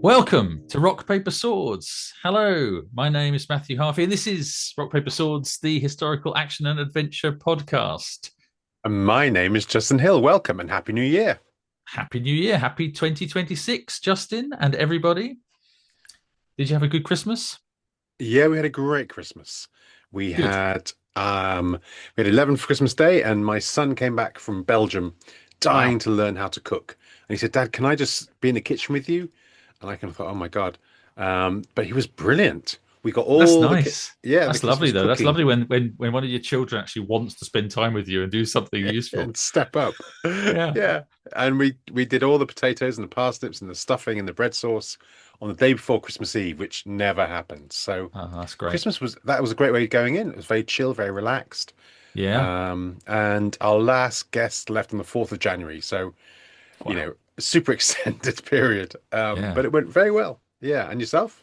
Welcome to Rock, Paper, Swords. Hello, my name is Matthew Harffy, and this is Rock, Paper, Swords, the historical action and adventure podcast. And my name is Justin Hill. Welcome and Happy New Year. Happy New Year. Happy 2026, Justin and everybody. Did you have a good Christmas? Yeah, we had a great Christmas. We Good. had we had 11 for Christmas Day, and my son came back from Belgium dying Wow. to learn how to cook. And he said, Dad, can I just be in the kitchen with you? And I kind of thought, oh my God. But he was brilliant. We got That's all nice. the That's kids lovely, was though. That's cooking lovely when one of your children actually wants to spend time with you and do something useful. and step up. Yeah. Yeah. And we did all the potatoes and the parsnips and the stuffing and the bread sauce on the day before Christmas Eve, which never happened. So Oh, that's great. Christmas was a great way of going in. It was very chill, very relaxed. Yeah. And our last guest left on the 4th of January. So, Wow. super extended period. Yeah. But it went very well. Yeah. And yourself?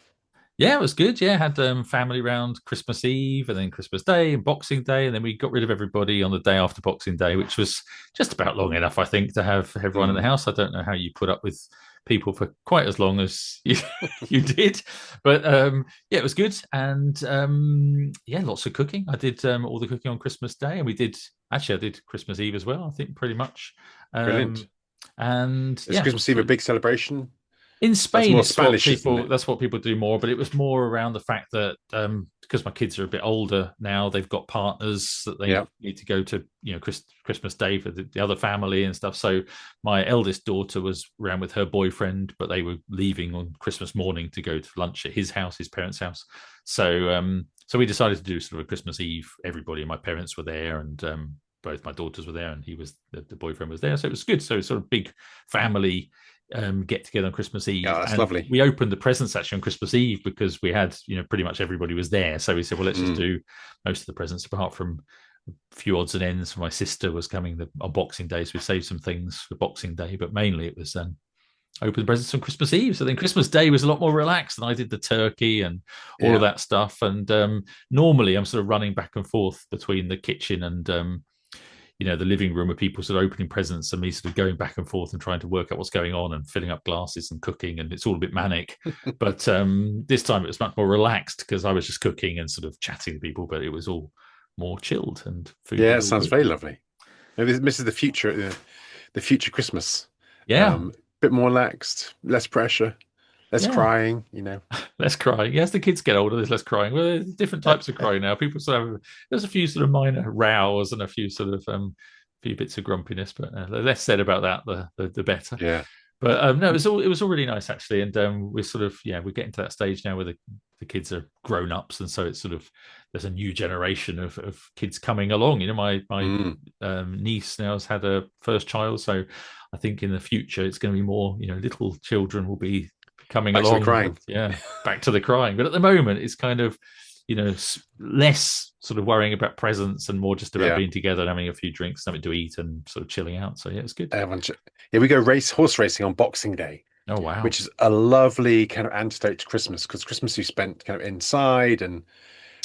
Yeah, it was good. Yeah, had family round Christmas Eve and then Christmas Day and Boxing Day, and then we got rid of everybody on the day after Boxing Day, which was just about long enough, I think, to have everyone in the Mm. house. I don't know how you put up with people for quite as long as you did, but yeah, it was good, and yeah, lots of cooking. I did all the cooking on Christmas Day, and we did actually I did Christmas Eve as well. I think pretty much, Brilliant. and Is yeah, Christmas Eve a big celebration? in That's Spain, more it's what Spanish, isn't people it? that's what people do more, but it was more around the fact that because my kids are a bit older now, they've got partners that they Yeah. need to go to, Christmas Day for the other family and stuff. So my eldest daughter was around with her boyfriend, but they were leaving on Christmas morning to go to lunch at his house, his parents' house. So we decided to do sort of a Christmas Eve. Everybody, my parents were there, and both my daughters were there, and the boyfriend was there. So it was good. So sort of big family get together on Christmas Yeah, Eve, that's and lovely. we opened the presents actually on Christmas Eve because we had pretty much everybody was there. So we said, well, let's just Mm. do most of the presents apart from a few odds and ends. My sister was coming on Boxing Day, so we saved some things for Boxing Day, but mainly it was open the presents on Christmas Eve. So then Christmas Day was a lot more relaxed, and I did the turkey and all of Yeah. that stuff. And normally I'm sort of running back and forth between the kitchen and the living room with people sort of opening presents and me sort of going back and forth and trying to work out what's going on and filling up glasses and cooking, and it's all a bit manic. But this time it was much more relaxed because I was just cooking and sort of chatting to people, but it was all more chilled and food Yeah, was it all sounds good. very lovely. Maybe this is the future Christmas. Yeah, Bit more relaxed, less pressure, less yeah. crying. Less crying. Yes, the kids get older, there's less crying. Well, there's different types of crying now. People sort of there's a few sort of minor rows and a few sort of few bits of grumpiness, but the less said about that, the better. Yeah. But no, it was all really nice actually, and we're sort of we're getting to that stage now where the kids are grown ups, and so it's sort of there's a new generation of kids coming along. My Mm. niece now has had a first child, so I think in the future it's going to be more little children will be coming Back to the along. crying. Back to the crying. But at the moment, it's kind of less sort of worrying about presents and more just about Yeah. being together and having a few drinks, something to eat, and sort of chilling out. So yeah, it's good. Yeah, we go horse racing on Boxing Day, Oh wow. which is a lovely kind of antidote to Christmas because Christmas you spent kind of inside, and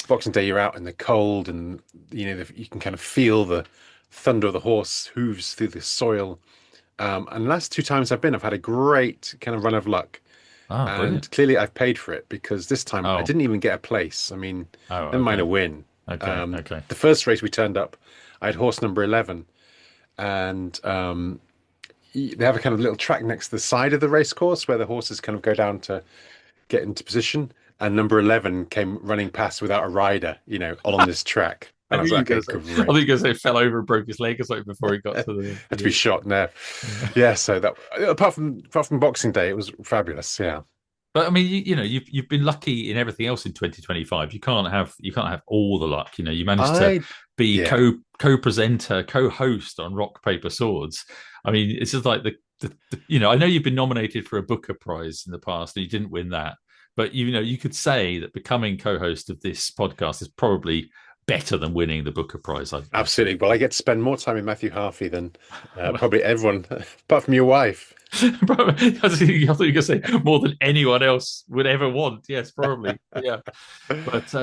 Boxing Day you're out in the cold, and you can kind of feel the thunder of the horse hooves through the soil. And the last two times I've been, I've had a great kind of run of luck. Ah, brilliant. And clearly I've paid for it because this time I Oh, didn't even get a place. I mean, oh, never mind a okay, win. okay, okay. The first race we turned up, I had horse number 11, and they have a kind of little track next to the side of the race course where the horses kind of go down to get into position. And number 11 came running past without a rider, all on this track. I And I knew was you were like, going okay, to say. I think you were great. going to say fell over and broke his leg or something before he got to Had to be shot now. yeah. Yeah, so that apart from Boxing Day, it was fabulous. Yeah. But I mean, you've been lucky in everything else in 2025. You can't have all the luck. You managed to I be yeah. co-presenter, co-host on Rock Paper Swords. I mean, it's just like I know you've been nominated for a Booker Prize in the past and you didn't win that, but you could say that becoming co-host of this podcast is probably better than winning the Booker Prize. I'd say. Absolutely. Well, I get to spend more time with Matthew Harffy than probably everyone, apart from your wife. I thought you were going to say more than anyone else would ever want. Yes, probably. Yeah. But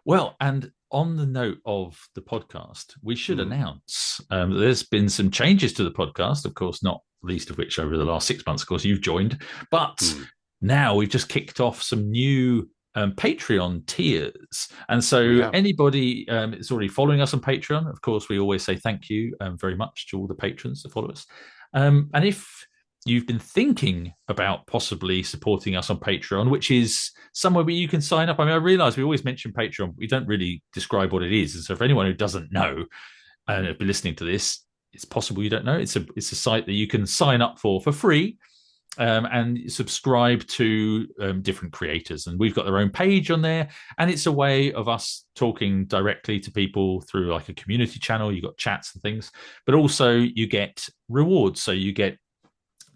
well, and on the note of the podcast, we should Hmm. announce that there's been some changes to the podcast, of course, not least of which over the last 6 months, of course, you've joined. But Hmm. now we've just kicked off some new Patreon tiers. And We so have. anybody is already following us on Patreon. Of course, we always say thank you very much to all the patrons that follow us. And if you've been thinking about possibly supporting us on Patreon, which is somewhere where you can sign up. I mean, I realize we always mention Patreon, but we don't really describe what it is. And so for anyone who doesn't know and have been listening to this, it's possible you don't know. It's a site that you can sign up for free and subscribe to different creators. And we've got their own page on there. And it's a way of us talking directly to people through like a community channel. You've got chats and things, but also you get rewards. So you get,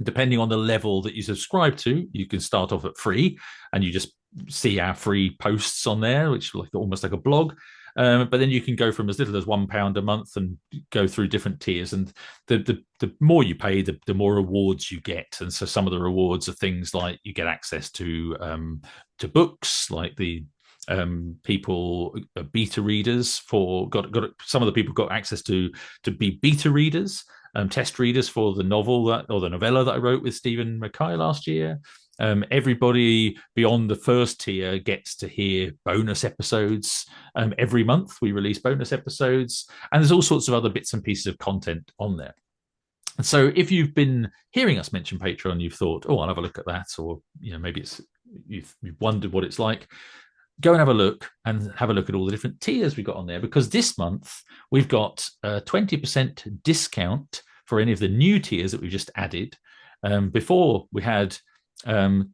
depending on the level that you subscribe to, you can start off at free and you just see our free posts on there, which is like almost like a blog. But then you can go from as little as £1 a month and go through different tiers. And the more you pay, the more rewards you get. And so some of the rewards are things like you get access to books, like the people beta readers got some of the people got access to be beta readers, test readers for the novel or the novella that I wrote with Stephen Mackay last year. Everybody beyond the first tier gets to hear bonus episodes. Every month we release bonus episodes, and there's all sorts of other bits and pieces of content on there. And so if you've been hearing us mention Patreon, you've thought, oh, I'll have a look at that, or maybe you've wondered what it's like, go and have a look at all the different tiers we've got on there, because this month we've got a 20% discount for any of the new tiers that we've just added. Before we had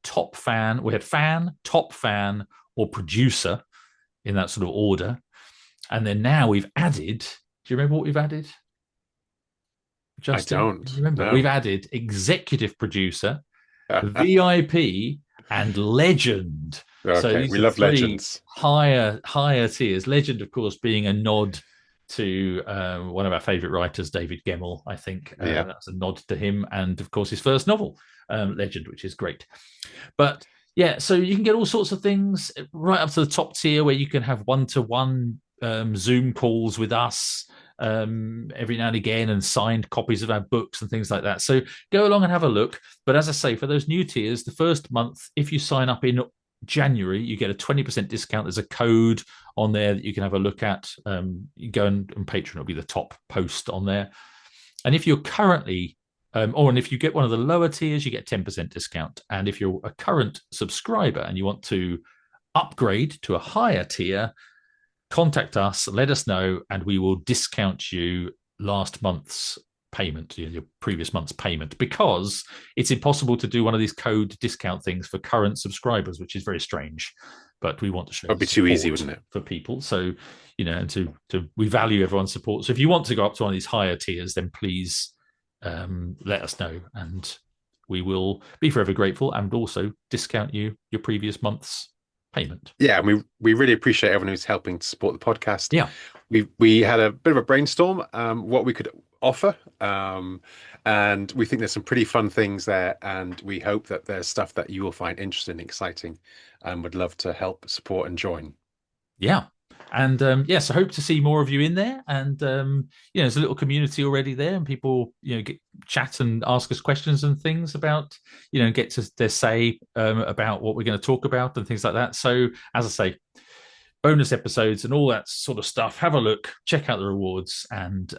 top fan, we had fan, top fan, or producer in that sort of order. And then now we've added, do you remember what we've added? Justin, I don't remember? know. We've added executive producer, VIP, and legend. Okay, So these we are love three legends. higher tiers. Legend, of course, being a nod to one of our favourite writers, David Gemmell. I think Yeah. that's a nod to him, and of course his first novel, Legend, which is great. But yeah, so you can get all sorts of things right up to the top tier, where you can have one-to-one Zoom calls with us every now and again, and signed copies of our books and things like that. So go along and have a look. But as I say, for those new tiers, the first month, if you sign up in January, you get a 20% discount. There's a code on there that you can have a look at. You go and Patreon will be the top post on there. And if you're currently and if you get one of the lower tiers, you get 10% discount. And if you're a current subscriber and you want to upgrade to a higher tier, contact us, let us know, and we will discount you last month's payment, your previous month's payment, because it's impossible to do one of these code discount things for current subscribers, which is very strange. But we want to show That'd be too easy, wouldn't it? For people. So, and to we value everyone's support. So if you want to go up to one of these higher tiers, then please let us know, and we will be forever grateful and also discount you your previous month's payment. Yeah, and we really appreciate everyone who's helping to support the podcast. Yeah, we had a bit of a brainstorm what we could offer, and we think there's some pretty fun things there, and we hope that there's stuff that you will find interesting and exciting, and would love to help support and join. Yeah. And yes, I hope to see more of you in there. And there's a little community already there, and people chat and ask us questions and things about get to their say about what we're going to talk about and things like that. So as I say, bonus episodes and all that sort of stuff. Have a look, check out the rewards, and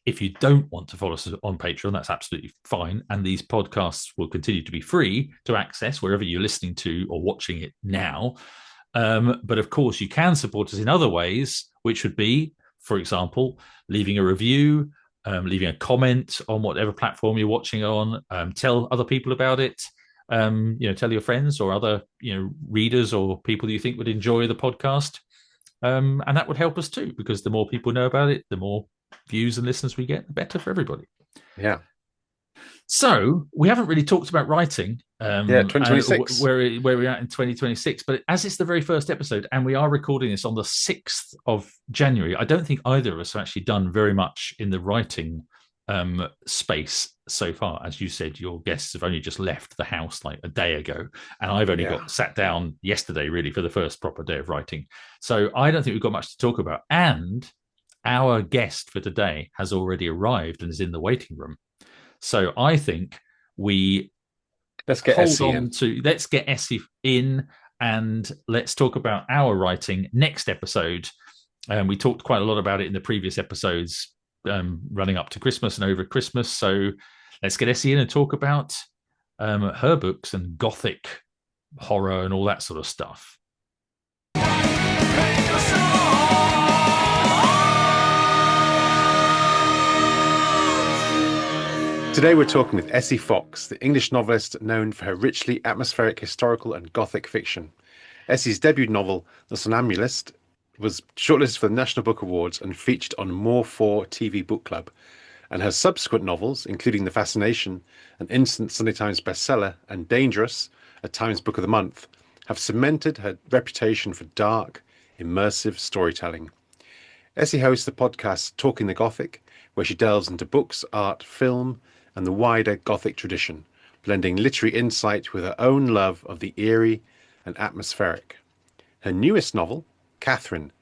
if you don't want to follow us on Patreon, that's absolutely fine. And these podcasts will continue to be free to access wherever you're listening to or watching it now. But of course, you can support us in other ways, which would be, for example, leaving a review, leaving a comment on whatever platform you're watching on, tell other people about it, tell your friends or other, readers or people you think would enjoy the podcast. And that would help us too, because the more people know about it, the more views and listens we get, the better for everybody. Yeah. So we haven't really talked about writing. 2026. Where we're at in 2026. But as it's the very first episode, and we are recording this on the 6th of January, I don't think either of us have actually done very much in the writing space so far. As you said, your guests have only just left the house like a day ago, and I've only got sat down yesterday really for the first proper day of writing. So I don't think we've got much to talk about. And our guest for today has already arrived and is in the waiting room. So I think we Let's get hold Essie on in. to, let's get Essie in, and let's talk about our writing next episode. We talked quite a lot about it in the previous episodes, running up to Christmas and over Christmas. So let's get Essie in and talk about her books and Gothic horror and all that sort of stuff. Today we're talking with Essie Fox, the English novelist known for her richly atmospheric historical and Gothic fiction. Essie's debut novel, The Somnambulist, was shortlisted for the National Book Awards and featured on More 4 TV Book Club. And her subsequent novels, including The Fascination, an instant Sunday Times bestseller, and Dangerous, a Times Book of the Month, have cemented her reputation for dark, immersive storytelling. Essie hosts the podcast Talking the Gothic, where she delves into books, art, film, and the wider Gothic tradition, blending literary insight with her own love of the eerie and atmospheric. Her newest novel, Catherine,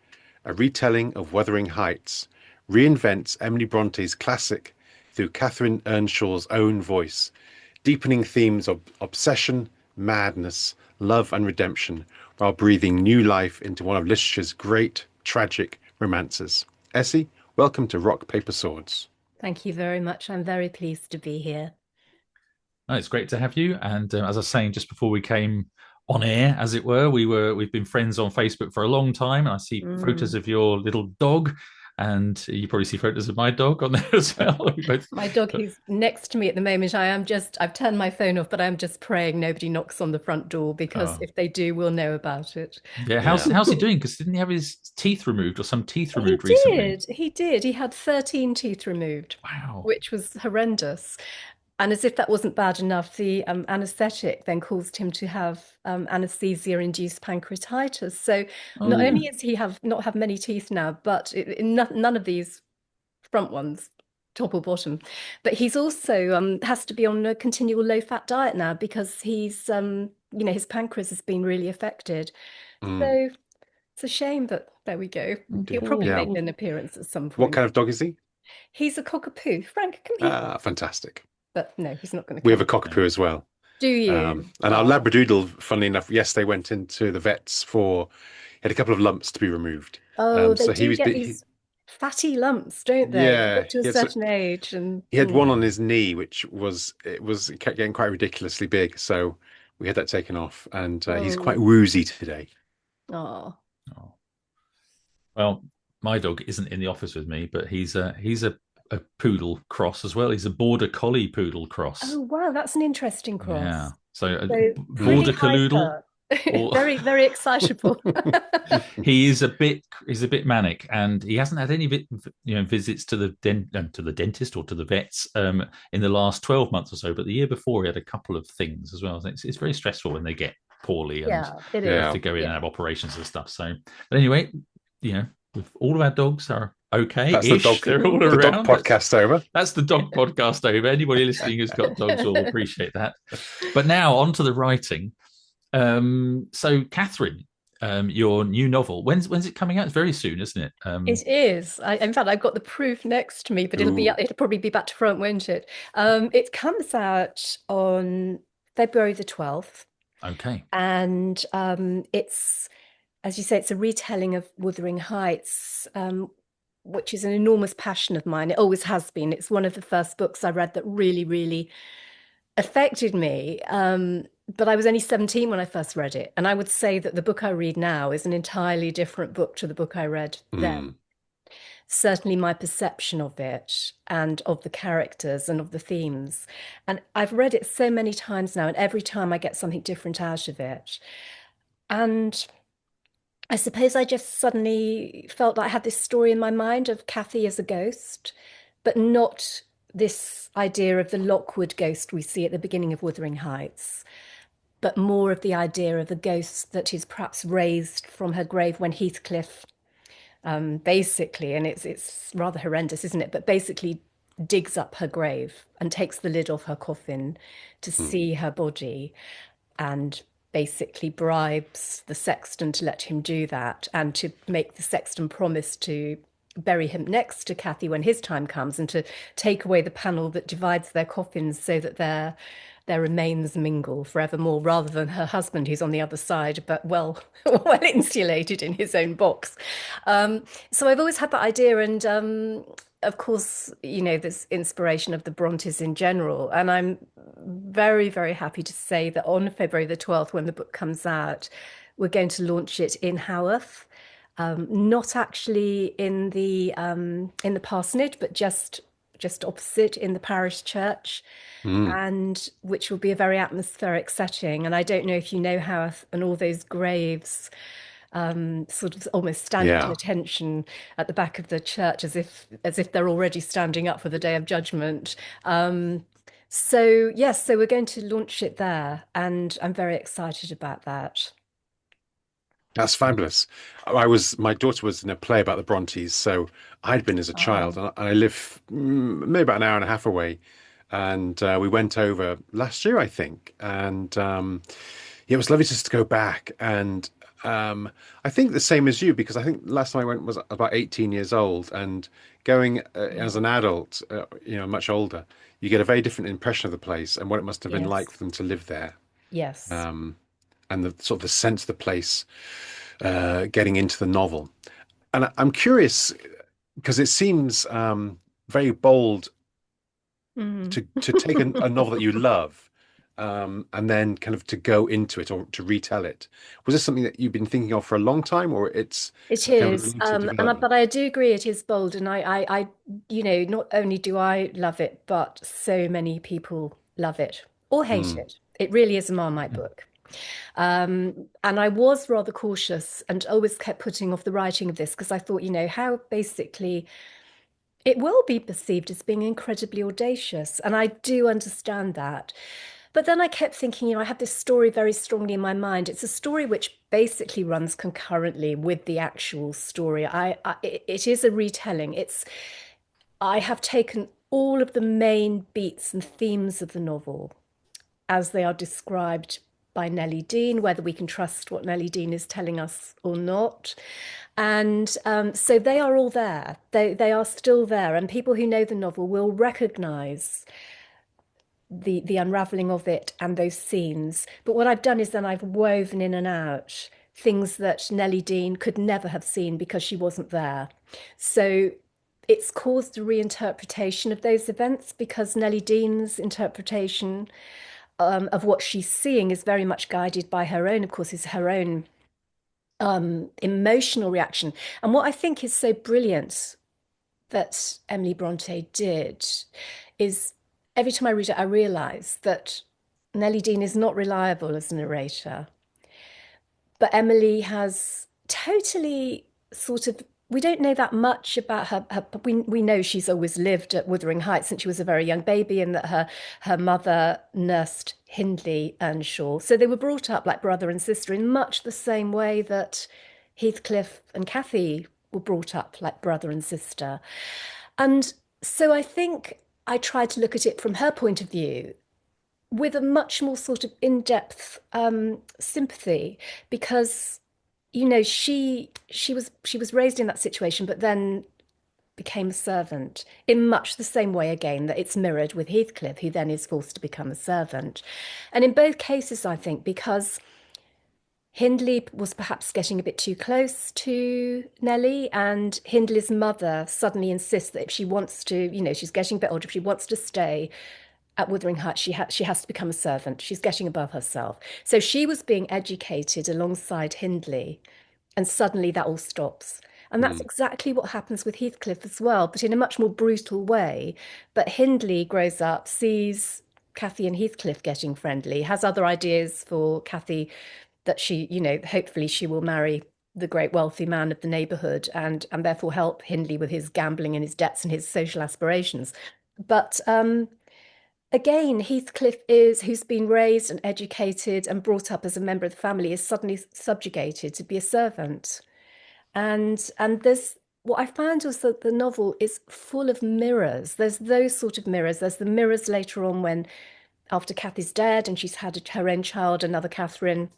a retelling of Wuthering Heights, reinvents Emily Bronte's classic through Catherine Earnshaw's own voice, deepening themes of obsession, madness, love, and redemption, while breathing new life into one of literature's great, tragic romances. Essie, welcome to Rock, Paper, Swords. Thank you very much. I'm very pleased to be here. Oh, it's great to have you. And as I was saying just before we came on air, as it were, we've been friends on Facebook for a long time. And I see photos of your little dog, and you probably see photos of my dog on there as well. My dog, he's next to me at the moment. I've turned my phone off, but I'm just praying nobody knocks on the front door, because if they do, we'll know about it. Yeah, how's he doing? Because didn't he have his teeth removed, or some teeth removed recently? He did. He had 13 teeth removed. Wow. Which was horrendous. And as if that wasn't bad enough, the anaesthetic then caused him to have anaesthesia-induced pancreatitis. So not only does he not have many teeth now, but none of these front ones, top or bottom, but he's also has to be on a continual low-fat diet now, because he's his pancreas has been really affected. So it's a shame, but there we go. He'll probably make an appearance at some point. What kind of dog is he? He's a cockapoo. Frank, come here. Fantastic. But no, he's not going to. We have a cockapoo as well. Do you? And our Labradoodle, funnily enough, yesterday went into the vets he had a couple of lumps to be removed. They do get these fatty lumps, don't they? Yeah. Up to a certain age. And he had one on his knee, which it kept getting quite ridiculously big. So we had that taken off, and he's quite woozy today. Oh. Well, my dog isn't in the office with me, but he's a poodle cross as well. He's a border collie poodle cross. Oh wow, that's an interesting cross. Yeah. So border canoodle. Very, very excitable. He's a bit manic, and he hasn't had any visits to the dentist or to the vets in the last 12 months or so. But the year before, he had a couple of things as well. It's very stressful when they get poorly and have to go in and have operations and stuff. So, but anyway, with all of our dogs are okay. That's the dog. They're all the around. Dog podcast over. That's the dog podcast over. Anybody listening who's got dogs will appreciate that. But now on to the writing. So Catherine, your new novel, when's it coming out? It's very soon, isn't it? It is. In fact, I've got the proof next to me, but it'll probably be back to front, won't it? It comes out on February the 12th. Okay. And it's, as you say, it's a retelling of Wuthering Heights, which is an enormous passion of mine. It always has been. It's one of the first books I read that really, really affected me. But I was only 17 when I first read it. And I would say that the book I read now is an entirely different book to the book I read then. Certainly my perception of it and of the characters and of the themes. And I've read it so many times now, and every time I get something different out of it. And I suppose I just suddenly felt like I had this story in my mind of Cathy as a ghost, but not this idea of the Lockwood ghost we see at the beginning of Wuthering Heights, but more of the idea of a ghost that is perhaps raised from her grave when Heathcliff, basically, and it's rather horrendous, isn't it? But basically digs up her grave and takes the lid off her coffin to see her body, and basically bribes the sexton to let him do that, and to make the sexton promise to bury him next to Cathy when his time comes, and to take away the panel that divides their coffins so that they're their remains mingle forevermore, rather than her husband who's on the other side, but well insulated in his own box. So I've always had that idea, and of course, this inspiration of the Brontes in general. And I'm very, very happy to say that on February the 12th, when the book comes out, we're going to launch it in Haworth. Not actually in the parsonage, but just opposite in the parish church, and which will be a very atmospheric setting. And I don't know if you know Haworth, and all those graves sort of almost standing to attention at the back of the church, as if they're already standing up for the Day of Judgment. So yes, so we're going to launch it there, and I'm very excited about that. That's fabulous. My daughter was in a play about the Brontes, so I'd been as a child, Oh, and I live maybe about an hour and a half away, and we went over last year, I think, and yeah, it was lovely just to go back, and I think the same as you, because I think last time I went was about 18 years old, and going as an adult, much older, you get a very different impression of the place and what it must have been like yes, for them to live there, yes. and the sort of the sense of the place getting into the novel. And I'm curious because it seems very bold Mm. to take a novel that you love and then kind of to go into it or to retell it. Was this something that you've been thinking of for a long time, or it's It a kind of is, later development? but I do agree it is bold, and not only do I love it, but so many people love it or hate Mm, it. It really is a Marmite book. And I was rather cautious and always kept putting off the writing of this because I thought, how basically it will be perceived as being incredibly audacious. And I do understand that. But then I kept thinking, I have this story very strongly in my mind. It's a story which basically runs concurrently with the actual story. It is a retelling. I have taken all of the main beats and themes of the novel as they are described by Nellie Dean, whether we can trust what Nellie Dean is telling us or not. And so they are all there. They are still there, and people who know the novel will recognise the unraveling of it and those scenes. But what I've done is then I've woven in and out things that Nellie Dean could never have seen because she wasn't there. So it's caused a reinterpretation of those events because Nellie Dean's interpretation of what she's seeing is very much guided by her own, of course, is her own emotional reaction. And what I think is so brilliant that Emily Brontë did is every time I read it, I realise that Nellie Dean is not reliable as a narrator, but Emily has totally sort of. We don't know that much about her. We know she's always lived at Wuthering Heights since she was a very young baby, and that her mother nursed Hindley Earnshaw. So they were brought up like brother and sister in much the same way that Heathcliff and Cathy were brought up like brother and sister. And so I think I tried to look at it from her point of view with a much more sort of in-depth sympathy because she was raised in that situation but then became a servant in much the same way again that it's mirrored with Heathcliff, who then is forced to become a servant. And in both cases, I think, because Hindley was perhaps getting a bit too close to Nellie, and Hindley's mother suddenly insists that if she wants to, she's getting a bit older, if she wants to stay at Wuthering Heights, she has to become a servant. She's getting above herself. So she was being educated alongside Hindley, and suddenly that all stops. And that's mm, exactly what happens with Heathcliff as well, but in a much more brutal way. But Hindley grows up, sees Cathy and Heathcliff getting friendly, has other ideas for Cathy that she, hopefully she will marry the great wealthy man of the neighborhood and therefore help Hindley with his gambling and his debts and his social aspirations. But again, Heathcliff who's been raised and educated and brought up as a member of the family, is suddenly subjugated to be a servant. And there's what I found was that the novel is full of mirrors. There's those sort of mirrors. There's the mirrors later on when after Cathy's dead and she's had her own child, another Catherine,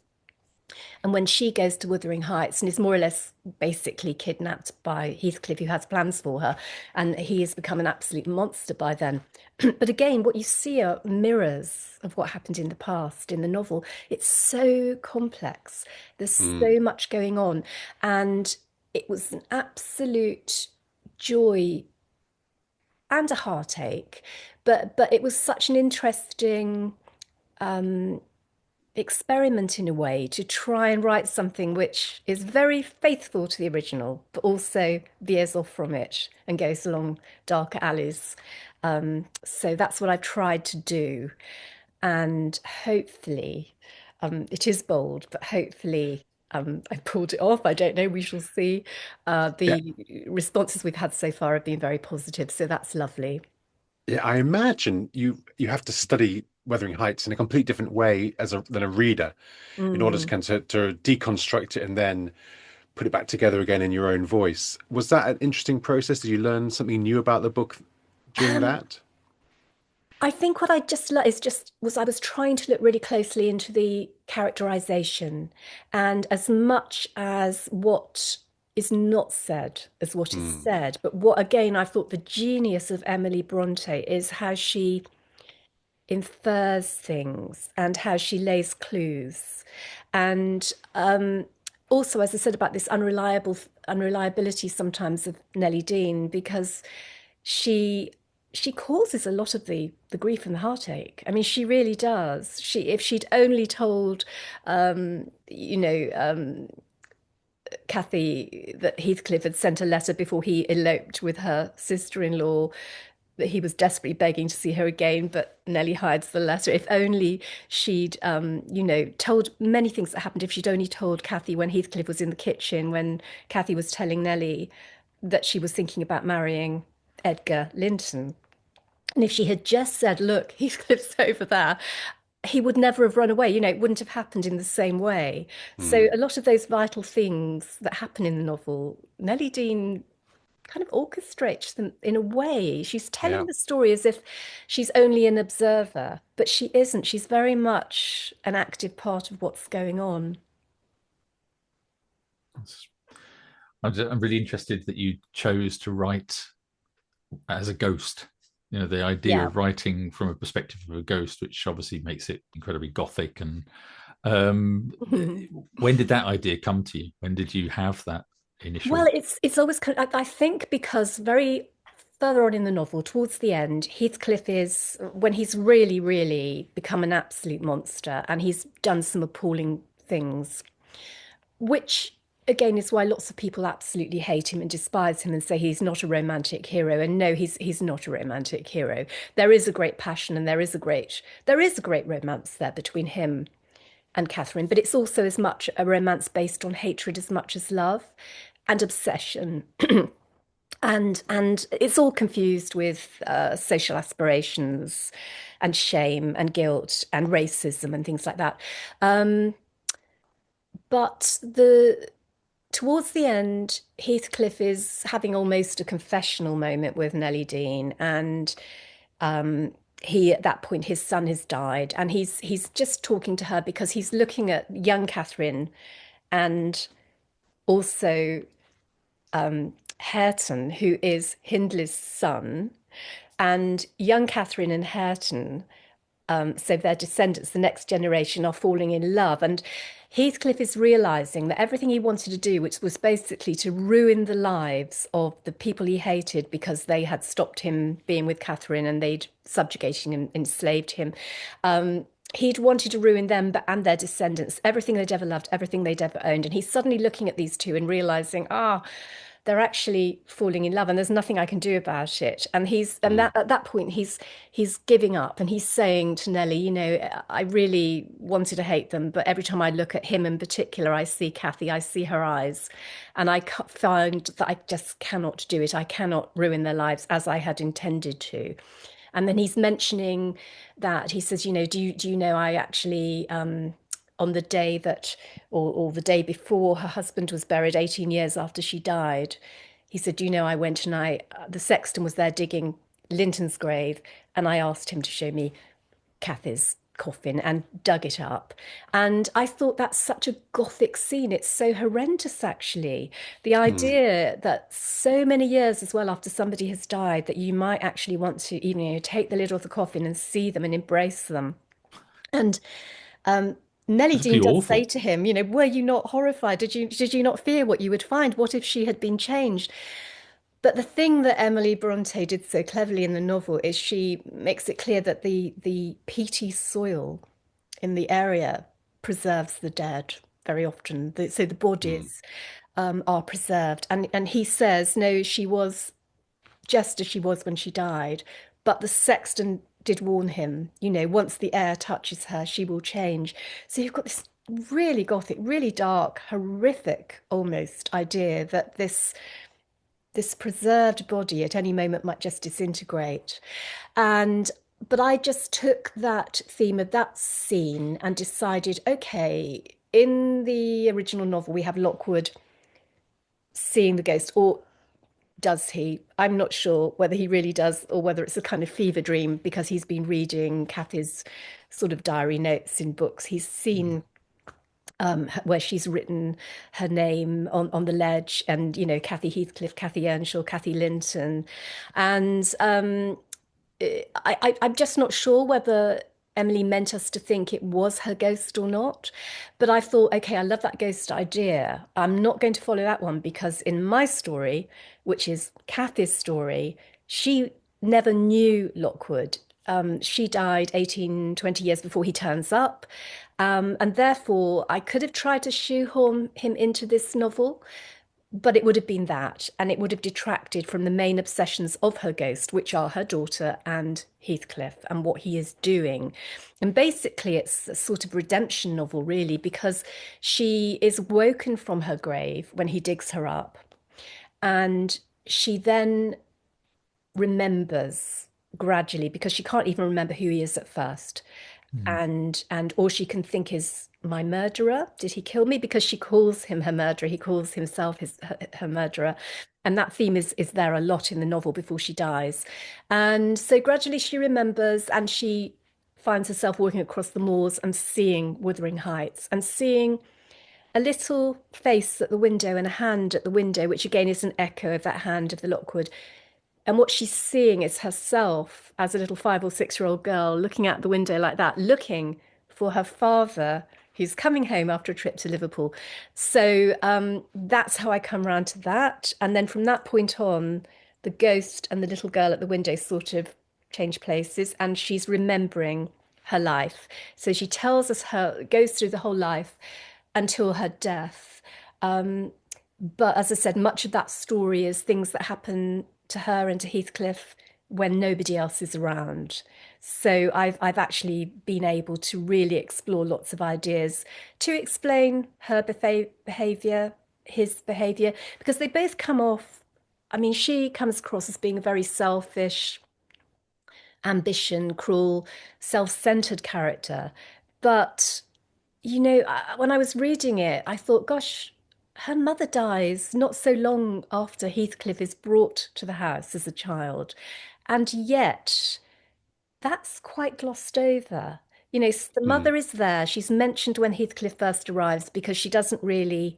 And when she goes to Wuthering Heights and is more or less basically kidnapped by Heathcliff, who has plans for her, and he has become an absolute monster by then. But again, what you see are mirrors of what happened in the past in the novel. It's so complex. There's Mm. so much going on. And it was an absolute joy and a heartache. But it was such an interesting experiment in a way to try and write something which is very faithful to the original, but also veers off from it and goes along darker alleys. So that's what I've tried to do. And hopefully, it is bold, but hopefully, I pulled it off. I don't know. We shall see. Yeah, The responses we've had so far have been very positive, so that's lovely. yeah. I imagine you have to study Wuthering Heights in a complete different way than a reader in order to Mm. kind of to deconstruct it and then put it back together again in your own voice. Was that an interesting process? Did you learn something new about the book during Um, that? I think what I just is just was I was trying to look really closely into the characterization, and as much as what is not said as what is Mm. said. But what again I thought the genius of Emily Bronte is how she infers things and how she lays clues. And also, as I said about this unreliability sometimes of Nellie Dean, because she she causes a lot of the grief and the heartache. I mean, she really does. She if she'd only told Kathy that Heathcliff had sent a letter before he eloped with her sister-in-law, that he was desperately begging to see her again, but Nellie hides the letter. If only she'd, told many things that happened. If she'd only told Kathy when Heathcliff was in the kitchen, when Kathy was telling Nellie that she was thinking about marrying Edgar Linton. And if she had just said, look, Heathcliff's over there, he would never have run away. It wouldn't have happened in the same way. So Mm. a lot of those vital things that happen in the novel, Nellie Dean kind of orchestrates them in a way. She's telling Yeah. the story as if she's only an observer, but she isn't. She's very much an active part of what's going on. I'm really interested that you chose to write as a ghost. The idea Yeah. of writing from a perspective of a ghost, which obviously makes it incredibly gothic. And when did that idea come to you? When did you have that Well, initial? it's always I think because very further on in the novel, towards the end, Heathcliff is when he's really, really become an absolute monster and he's done some appalling things, which again is why lots of people absolutely hate him and despise him and say he's not a romantic hero. And no, he's not a romantic hero. There is a great passion and there is a great romance there between him and Catherine, but it's also as much a romance based on hatred as much as love and obsession. And it's all confused with social aspirations and shame and guilt and racism and things like that. Um, but the towards the end, Heathcliff is having almost a confessional moment with Nellie Dean, and he at that point his son has died, and he's just talking to her because he's looking at young Catherine and also Hareton, who is Hindley's son, and young Catherine and Hareton, so their descendants, the next generation, are falling in love. And Heathcliff is realizing that everything he wanted to do, which was basically to ruin the lives of the people he hated because they had stopped him being with Catherine and they'd subjugated him, enslaved him. He'd wanted to ruin them and their descendants, everything they'd ever loved, everything they'd ever owned. And he's suddenly looking at these two and realizing, they're actually falling in love and there's nothing I can do about it. And Mm. that at that point he's giving up and he's saying to Nellie, I really wanted to hate them, but every time I look at him in particular, I see Kathy, I see her eyes, and find that I just cannot do it. I cannot ruin their lives as I had intended to. And then he's mentioning that he says, do you know I actually on the day that, or the day before her husband was buried 18 years after she died, he said, I went and the sexton was there digging Linton's grave, and I asked him to show me Kathy's coffin and dug it up. And I thought that's such a Gothic scene. It's so horrendous, actually. The idea that so many years as well after somebody has died, that you might actually want to even, take the lid off the coffin and see them and embrace them. And Nellie That'd be Dean does say awful. to him, were you not horrified? Did you not fear what you would find? What if she had been changed? But the thing that Emily Bronte did so cleverly in the novel is she makes it clear that the peaty soil in the area preserves the dead very often. So the bodies are preserved. And he says, no, she was just as she was when she died. But the sexton did warn him, once the air touches her, she will change. So you've got this really Gothic, really dark, horrific almost idea that this preserved body at any moment might just disintegrate. But I just took that theme of that scene and decided, okay, in the original novel, we have Lockwood seeing the ghost, or does he? I'm not sure whether he really does or whether it's a kind of fever dream because he's been reading Kathy's sort of diary notes in books. He's seen where she's written her name on the ledge, and Kathy Heathcliff, Cathy Earnshaw, Kathy Linton, and I'm just not sure whether Emily meant us to think it was her ghost or not. But I thought, okay, I love that ghost idea. I'm not going to follow that one because in my story, which is Kathy's story, she never knew Lockwood. She died 18, 20 years before he turns up. And therefore, I could have tried to shoehorn him into this novel, but it would have been that, and it would have detracted from the main obsessions of her ghost, which are her daughter and Heathcliff and what he is doing. And basically, it's a sort of redemption novel, really, because she is woken from her grave when he digs her up, and she then remembers gradually because she can't even remember who he is at first. And all she can think is, my murderer, did he kill me? Because she calls him her murderer, he calls himself her murderer, and that theme is there a lot in the novel before she dies. And so gradually she remembers, and she finds herself walking across the moors and seeing Wuthering Heights and seeing a little face at the window and a hand at the window, which again is an echo of that hand of the Lockwood. And what she's seeing is herself as a little 5 or 6 year old girl looking out the window like that, looking for her father who's coming home after a trip to Liverpool. So that's how I come round to that. And then from that point on, the ghost and the little girl at the window sort of change places, and she's remembering her life. So she tells us goes through the whole life until her death. But as I said, much of that story is things that happen to her and to Heathcliff when nobody else is around. So I've actually been able to really explore lots of ideas to explain her behavior, his behavior, because they both come off. I mean, she comes across as being a very selfish, cruel, self-centered character. But, when I was reading it, I thought, gosh, her mother dies not so long after Heathcliff is brought to the house as a child. And yet, that's quite glossed over. The mother is there. She's mentioned when Heathcliff first arrives because she doesn't really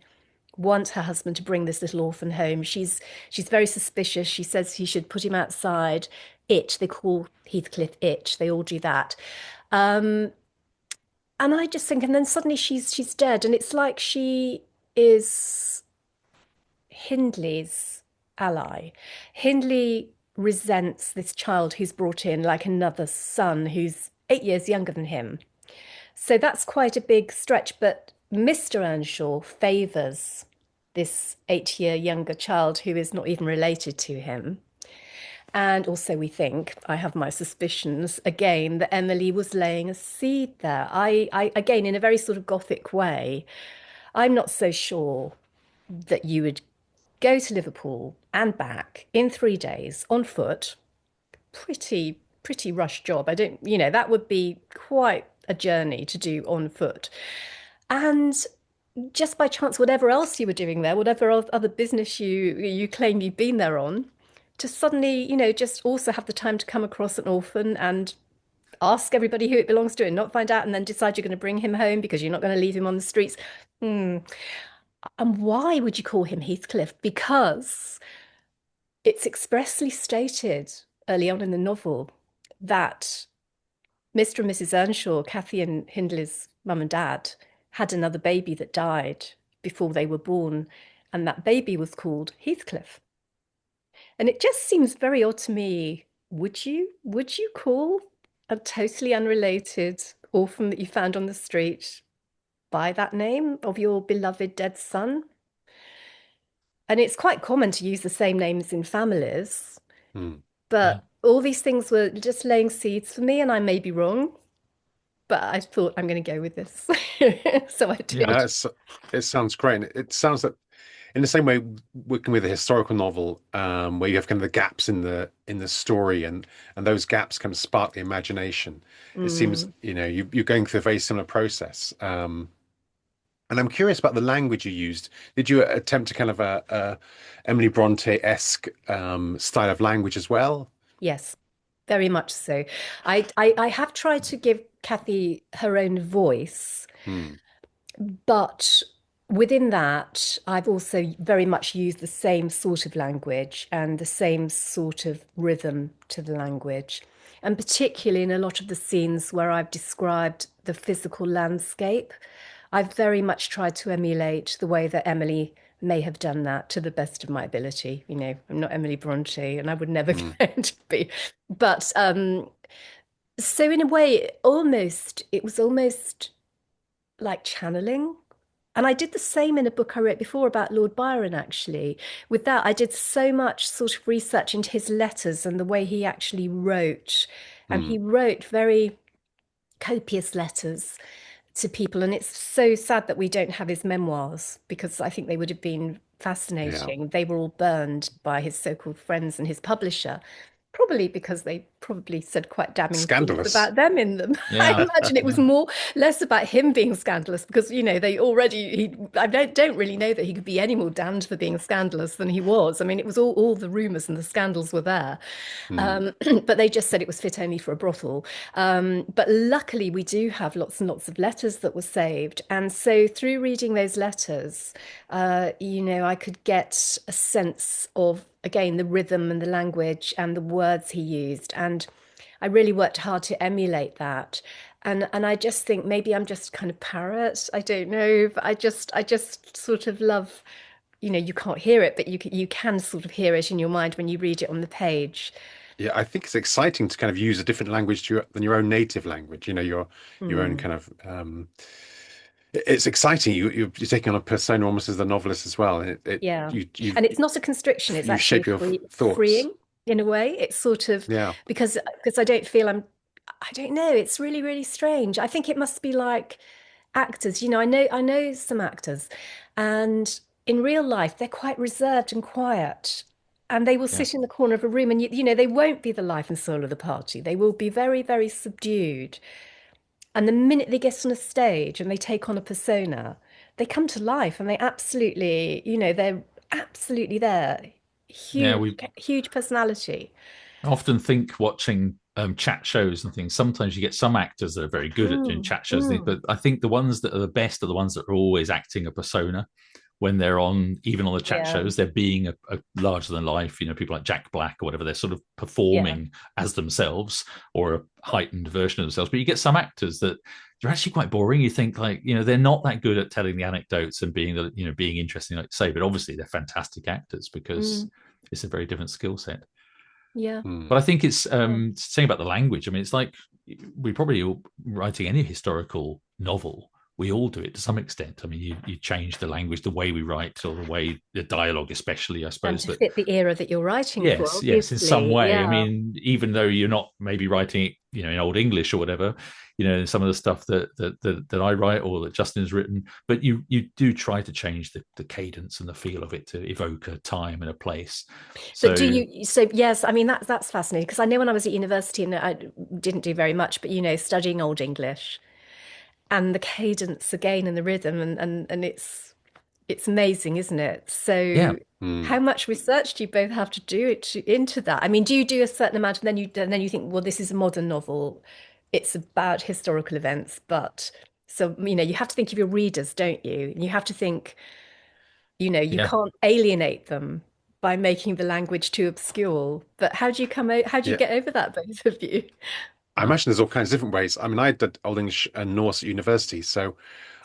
want her husband to bring this little orphan home. She's very suspicious. She says he should put him outside. They call Heathcliff it. They all do that. And I just think, and then suddenly she's dead, and it's like she is Hindley's ally. Hindley resents this child who's brought in like another son who's 8 years younger than him. So that's quite a big stretch. But Mr. Earnshaw favours this 8 year younger child who is not even related to him. And also we think, I have my suspicions, again, that Emily was laying a seed there. I again, in a very sort of Gothic way, I'm not so sure that you would go to Liverpool and back in 3 days on foot. Pretty rush job. I don't, that would be quite a journey to do on foot. And just by chance, whatever else you were doing there, whatever other business you claim you've been there on, to suddenly, just also have the time to come across an orphan and ask everybody who it belongs to and not find out, and then decide you're going to bring him home because you're not going to leave him on the streets. And why would you call him Heathcliff? Because it's expressly stated early on in the novel that Mr. and Mrs. Earnshaw, Cathy and Hindley's mum and dad, had another baby that died before they were born, and that baby was called Heathcliff. And it just seems very odd to me. Would you call a totally unrelated orphan that you found on the street by that name of your beloved dead son? And it's quite common to use the same names in families, but all these things were just laying seeds for me, and I may be wrong, but I thought I'm going to go with this. So I did. Yeah, it sounds great. And it sounds that in the same way, working with a historical novel, where you have kind of the gaps in the story, and those gaps kind of spark the imagination. It seems, you're going through a very similar process. And I'm curious about the language you used. Did you attempt to kind of a Emily Brontë-esque style of language as well? Yes, very much so. I have tried to give Cathy her own voice, but within that, I've also very much used the same sort of language and the same sort of rhythm to the language. And particularly in a lot of the scenes where I've described the physical landscape, I've very much tried to emulate the way that Emily may have done that to the best of my ability. I'm not Emily Brontë, and I would never claim to be. But so in a way, it was almost like channeling. And I did the same in a book I wrote before about Lord Byron, actually. With that, I did so much sort of research into his letters and the way he actually wrote. And he wrote very copious letters to people. And it's so sad that we don't have his memoirs, because I think they would have been fascinating. They were all burned by his so-called friends and his publisher, probably because they probably said quite damning things about them in them. I imagine it was less about him being scandalous, because I don't really know that he could be any more damned for being scandalous than he was. I mean, it was all the rumors and the scandals were there, but they just said it was fit only for a brothel. But luckily we do have lots and lots of letters that were saved, and so through reading those letters, I could get a sense of, again, the rhythm and the language and the words he used. And I really worked hard to emulate that. And I just think maybe I'm just kind of parrot. I don't know, but I just sort of love, you can't hear it, but you can sort of hear it in your mind when you read it on the page. Yeah, I think it's exciting to kind of use a different language than your own native language, your own kind of it's exciting. You're taking on a persona almost as the novelist as well. And and it's not a constriction. It's actually shape your thoughts. freeing in a way. It's sort of because I don't feel I don't know. It's really, really strange. I think it must be like actors. I know some actors, and in real life they're quite reserved and quiet. And they will sit in the corner of a room, and they won't be the life and soul of the party. They will be very, very subdued. And the minute they get on a stage and they take on a persona, they come to life, and they absolutely, they're absolutely there. Huge personality. I often think watching chat shows and things, sometimes you get some actors that are very good at doing chat shows, but I think the ones that are the best are the ones that are always acting a persona. When they're even on the chat shows, they're being a larger than life, people like Jack Black or whatever, they're sort of performing as themselves or a heightened version of themselves. But you get some actors that they're actually quite boring. You think they're not that good at telling the anecdotes and being interesting, like you say, but obviously they're fantastic actors because it's a very different skill set. Yeah. But I think it's saying about the language. I mean, it's like we probably all writing any historical novel, we all do it to some extent. I mean, you change the language, the way we write, or the dialogue, especially, I suppose. And to fit the era that you're writing for, obviously. Yes, in some way. Yeah. I mean, even though you're not maybe writing it, in Old English or whatever, some of the stuff that I write or that Justin has written, but you do try to change the cadence and the feel of it to evoke a time and a place. So yes, I mean, that's fascinating, because I know when I was at university, and I didn't do very much, but studying Old English, and the cadence again and the rhythm, and it's amazing, isn't it? So how much research do you both have to do into that? I mean, do you do a certain amount, and then you think, well, this is a modern novel, it's about historical events, but so, you have to think of your readers, don't you? And you have to think, you Yeah. can't alienate them by making the language too obscure. But how do you Yeah. get over that, both of you? I imagine there's all kinds of different ways. I mean, I did Old English and Norse at university, so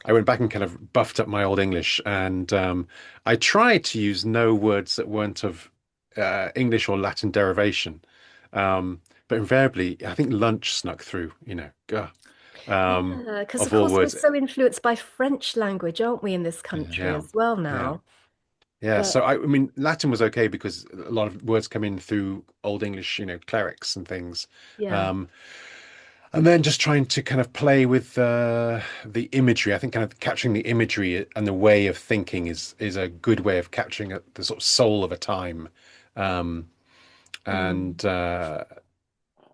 I went back and kind of buffed up my Old English, and I tried to use no words that weren't of English or Latin derivation. But invariably, I think lunch snuck through, Yeah, because of of all course we're words. so influenced by French language, aren't we, in this country Yeah, as well yeah. now? Yeah, But so I mean, Latin was okay because a lot of words come in through Old English, clerics and things. yeah. Um, and then just trying to kind of play with the imagery. I think kind of capturing the imagery and the way of thinking is a good way of capturing the sort of soul of a time. Um, Mm. and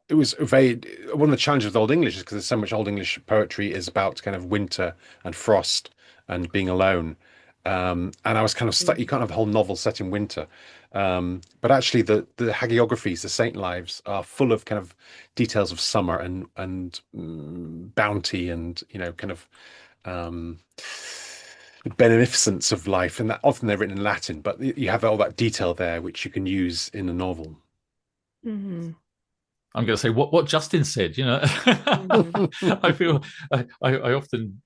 it was very one of the challenges with Old English is because there's so much Old English poetry is about kind of winter and frost and being alone. And I was kind of stuck. You Mm. can't have a whole novel set in winter. But actually, the hagiographies, the saint lives, are full of kind of details of summer and bounty and kind of um, beneficence of life. And that often they're written in Latin, but you have all that detail there which you can use in a novel. Mhm. I'm going to say what Justin said. Mhm. I feel I often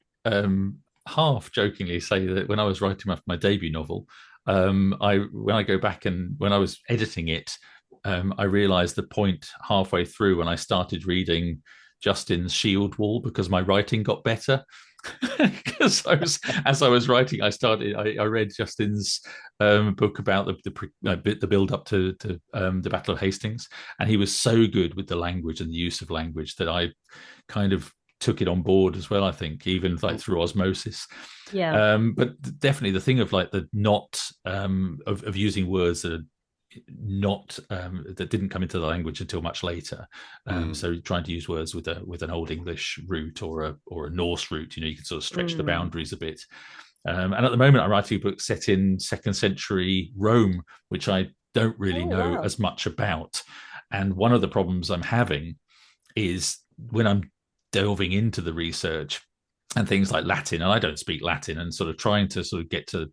half jokingly say that when I was writing my debut novel, I when I go back and when I was editing it, I realized the point halfway through when I started reading Justin's Shield Wall because my writing got better. Because as I was writing, I read Justin's book about the build up to the Battle of Hastings, and he was so good with the language and the use of language that I kind of took it on board as well. I think even like through osmosis. Yeah. But definitely the thing of like the not of using words that are not that didn't come into the language until much later. Mm. So trying to use words with an Old English root or a Norse root, you can sort of stretch the Mm. boundaries a bit. And at the moment, I'm writing a book set in second century Rome, which I don't really Oh, know wow. as much about. And one of the problems I'm having is when I'm delving into the research and things like Latin, and I don't speak Latin, and sort of trying to sort of get to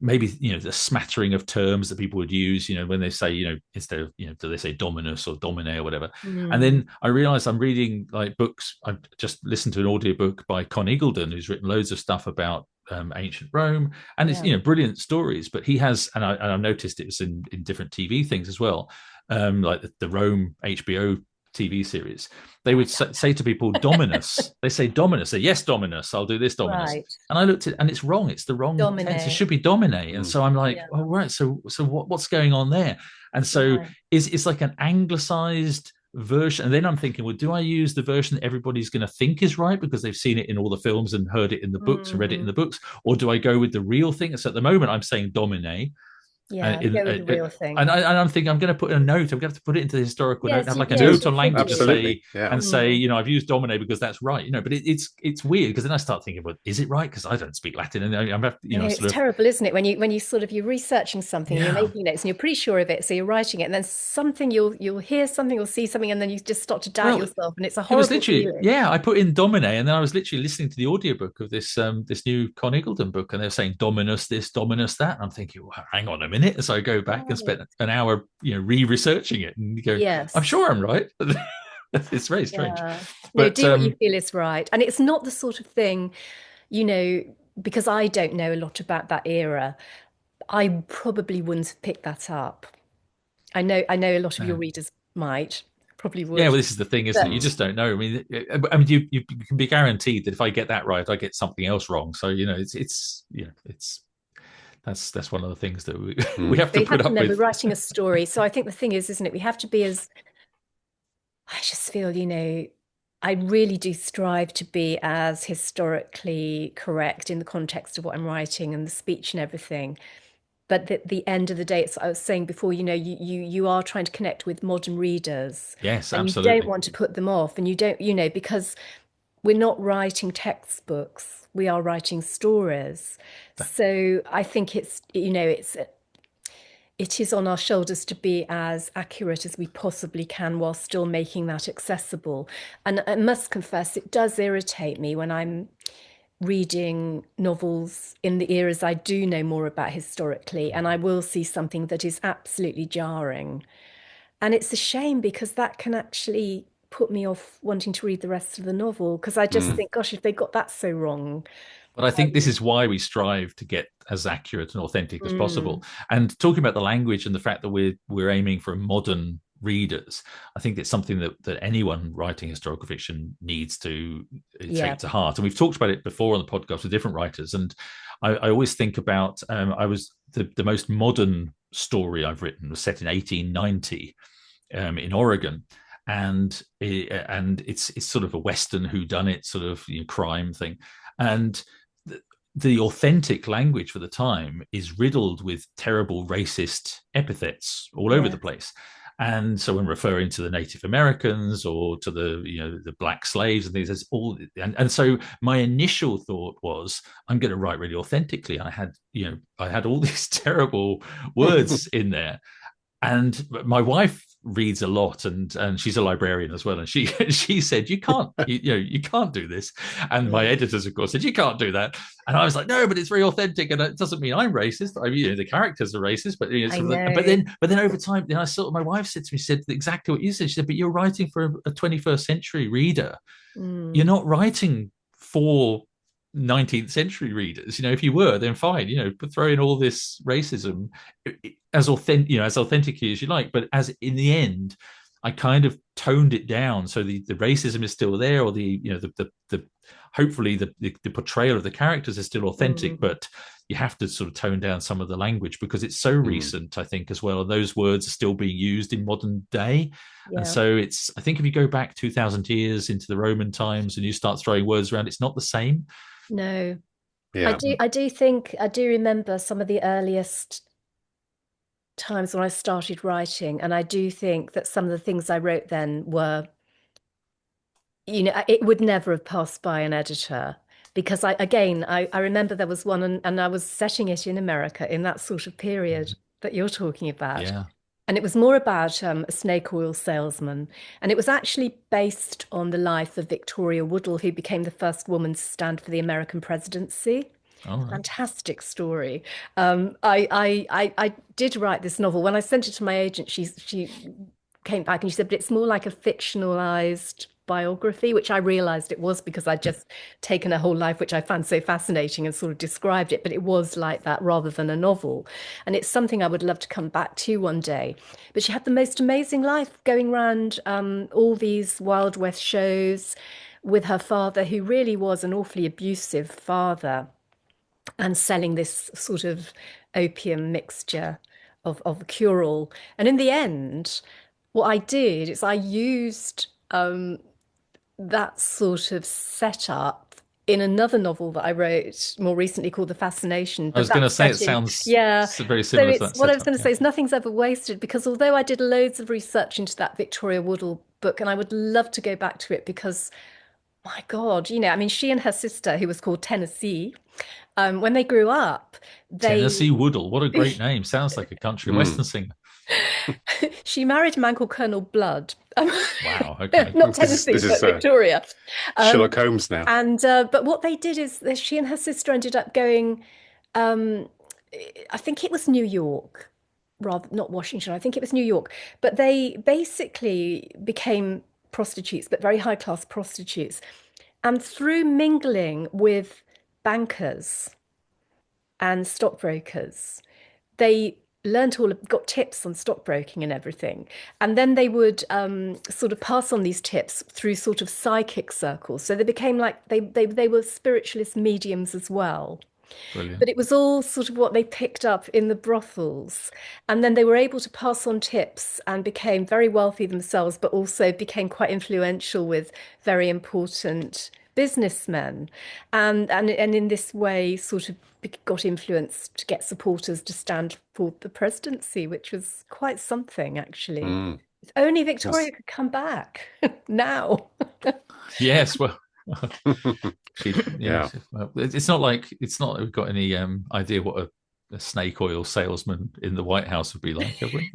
maybe the smattering of terms that people would use when they say instead of do they say dominus or domine or whatever. And Mm. then I realized I'm reading like books. I just listened to an audiobook by Con Eagledon, who's written loads of stuff about ancient Rome, and it's Yeah. brilliant stories, but he has, and I noticed it was in different TV things as well, like the Rome HBO TV series. They would say to people Dominus. They say Dominus. Say yes, Dominus. I'll do this Dominus. Right. And I looked at, and it's wrong. It's the wrong tense. It Domine. should be Domine. And Mm. so I'm like, Yeah. oh right. So what's going on there? And so Right. it's like an anglicized version. And then I'm thinking, well, do I use the version that everybody's going to think is right because they've seen it in all the films and heard it in the books and read it in Mm. the books, or do I go with the real thing? So at the moment, I'm saying Domine, Yeah. Go with the real thing. and I'm thinking I'm going to put a note. I'm going to have to put it into the historical note, and have like a Yes, note you on could language to do. say Absolutely. Yeah. and say, Mm. I've used domine because that's right, But it's weird because then I start thinking, well, is it right? Because I don't speak Latin, and I'm It's sort of terrible, isn't it? When you sort of you're researching something and you're yeah. making notes and you're pretty sure of it, so you're writing it, and then something you'll hear something or see something, and then you just start to doubt Well, yourself, and it's a it was horrible literally, feeling. yeah, I put in Domine and then I was literally listening to the audiobook of this new Con Eagledon book, and they're saying Dominus this, Dominus that. And I'm thinking, well, hang on a minute. So I go back and Right. spend an hour, re-researching it and go, I'm Yes. sure I'm right. It's very strange. Yeah. No, But do what you feel is right. And it's not the sort of thing, you know, because I don't know a lot about that era, I probably wouldn't have picked that up. I know a lot of your readers might, probably yeah, would. well, this is the thing, isn't it? You But Mm. just don't know. I mean, you can be guaranteed that if I get that right, I get something else wrong. So it's that's one of the things that we Mm. have to you have put to up know we're with. writing a story. So I think the thing is, isn't it? We have to be as, I just feel, I really do strive to be as historically correct in the context of what I'm writing and the speech and everything. But at the end of the day, it's, I was saying before, you are trying to connect with modern readers, Yes, and you don't absolutely. want to put them off, and you don't, because we're not writing textbooks, we are writing stories. So I think it's it is on our shoulders to be as accurate as we possibly can while still making that accessible. And I must confess, it does irritate me when I'm reading novels in the eras I do know more about historically, and I will see something that is absolutely jarring. And it's a shame because that can actually put me off wanting to read the rest of the novel because I just think, gosh, if they got that so wrong. But I think this is why we strive to get as accurate and authentic as possible. And talking about the language and the fact that we're aiming for modern readers, I think it's something that anyone writing historical fiction needs to take to heart. And we've talked about it before on the podcast with different writers. And I always think about the most modern story I've written was set in 1890 in Oregon. And it's sort of a Western whodunit sort of crime thing. And the authentic language for the time is riddled with terrible racist epithets all over the place. And so when referring to the Native Americans or to the black slaves and things, there's all, and so my initial thought was, I'm going to write really authentically. I had all these terrible words in there. And my wife reads a lot, and she's a librarian as well. And she said, you can't do this. And my editors, of course, said, you can't do that. And I was like, no, but it's very authentic, and it doesn't mean I'm racist. I mean, the characters are racist, but but then over time, I saw my wife said to me, said exactly what you said. She said, but you're writing for a 21st century reader. You're not writing for 19th century readers. If you were, then fine, but throw in all this racism as authentically as you like, but as in the end I kind of toned it down so the racism is still there, or the hopefully the portrayal of the characters is still authentic, but you have to sort of tone down some of the language because it's so recent, I think, as well, and those words are still being used in modern day. And so I think if you go back 2000 years into the Roman times and you start throwing words around, it's not the same. No. I do remember some of the earliest times when I started writing, and I do think that some of the things I wrote then were, it would never have passed by an editor, because I remember there was one, and I was setting it in America in that sort of period that you're talking about. Yeah. And it was more about a snake oil salesman. And it was actually based on the life of Victoria Woodhull, who became the first woman to stand for the American presidency. Right. Fantastic story. I did write this novel. When I sent it to my agent, she came back and she said, but it's more like a fictionalized biography, which I realized it was because I'd just taken her whole life, which I found so fascinating, and sort of described it, but it was like that rather than a novel. And it's something I would love to come back to one day. But she had the most amazing life, going around all these Wild West shows with her father, who really was an awfully abusive father, and selling this sort of opium mixture of cure-all. And in the end, what I did is I used that sort of setup in another novel that I wrote more recently called The Fascination. I was going to say, it sounds very similar to that. What I was going to say is nothing's ever wasted, because although I did loads of research into that Victoria Woodhull book, and I would love to go back to it because, my God, she and her sister, who was called Tennessee, when they grew up, Tennessee Woodhull, what a great name. Sounds like a country western singer. She married a man called Colonel Blood. Wow, okay. Not Tennessee, but Victoria. Sherlock Holmes now. And but what they did is that she and her sister ended up going, I think it was New York, rather not Washington. I think it was New York. But they basically became prostitutes, but very high-class prostitutes. And through mingling with bankers and stockbrokers, they got tips on stockbroking and everything. And then they would sort of pass on these tips through sort of psychic circles. So they became like, they were spiritualist mediums as well. Brilliant. But it was all sort of what they picked up in the brothels. And then they were able to pass on tips and became very wealthy themselves, but also became quite influential with very important businessmen. And in this way sort of got influence to get supporters to stand for the presidency, which was quite something, actually. If only Victoria could come back now. Yes, well, it's not like we've got any idea what a snake oil salesman in the White House would be like, have we?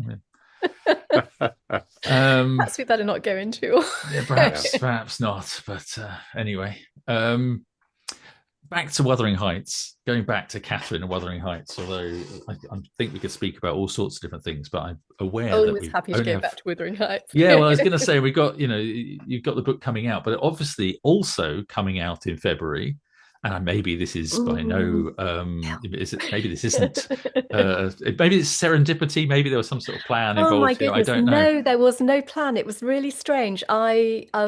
Perhaps we better not go into. Yeah, perhaps not. But anyway, back to Wuthering Heights. Going back to Catherine and Wuthering Heights, although I think we could speak about all sorts of different things, but I'm aware that Always we happy to go back to Wuthering Heights. Yeah, well, I was going to say we got, you've got the book coming out, but obviously also coming out in February. And maybe this is by no, maybe this isn't, maybe it's serendipity. Maybe there was some sort of plan involved. Oh my goodness! I don't know. No, there was no plan. It was really strange. I'd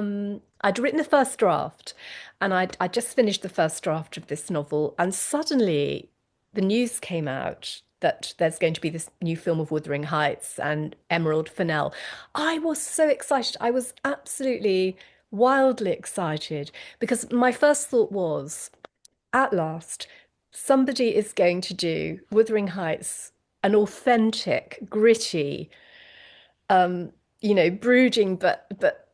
written the first draft, and I just finished the first draft of this novel, and suddenly the news came out that there's going to be this new film of Wuthering Heights and Emerald Fennell. I was so excited. I was absolutely wildly excited because my first thought was, at last, somebody is going to do Wuthering Heights, an authentic, gritty, brooding, but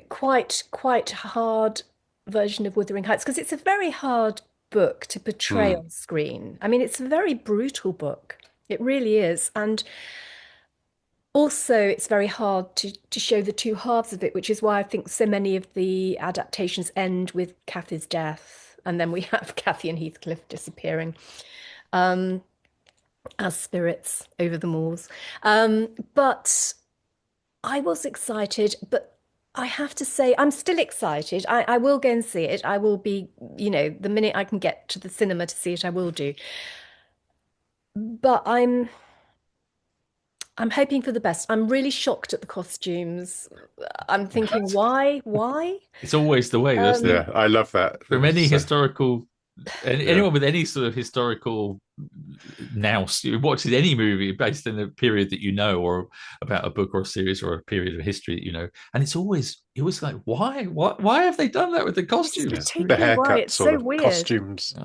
quite hard version of Wuthering Heights, because it's a very hard book to portray on screen. I mean, it's a very brutal book. It really is. And also, it's very hard to show the two halves of it, which is why I think so many of the adaptations end with Cathy's death. And then we have Cathy and Heathcliff disappearing as spirits over the moors. But I was excited, but I have to say, I'm still excited. I will go and see it. I will be, the minute I can get to the cinema to see it, I will do. But I'm hoping for the best. I'm really shocked at the costumes. I'm thinking, why? It's always the way. Yeah, I love that. From any historical, anyone with any sort of historical nous watches any movie based in a period that or about a book or a series or a period of history that and it was like, why have they done that with the costumes? The haircuts, it's so weird. Costumes.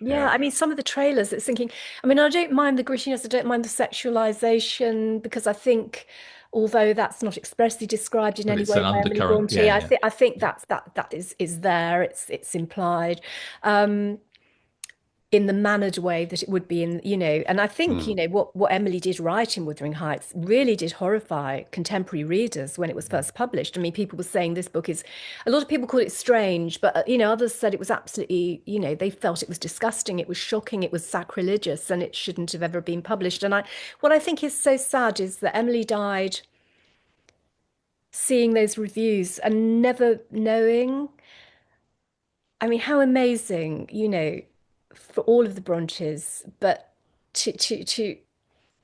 Yeah, I mean, some of the trailers, it's thinking, I mean, I don't mind the grittiness, I don't mind the sexualization, because I think, although that's not expressly described in any way by Emily Brontë, I think that is there, it's implied. In the mannered way that it would be and I think, what Emily did write in Wuthering Heights really did horrify contemporary readers when it was first published. I mean, people were saying this book a lot of people called it strange, but, others said it was absolutely, they felt it was disgusting, it was shocking, it was sacrilegious, and it shouldn't have ever been published. And what I think is so sad is that Emily died seeing those reviews and never knowing. I mean, how amazing, for all of the Brontes, but to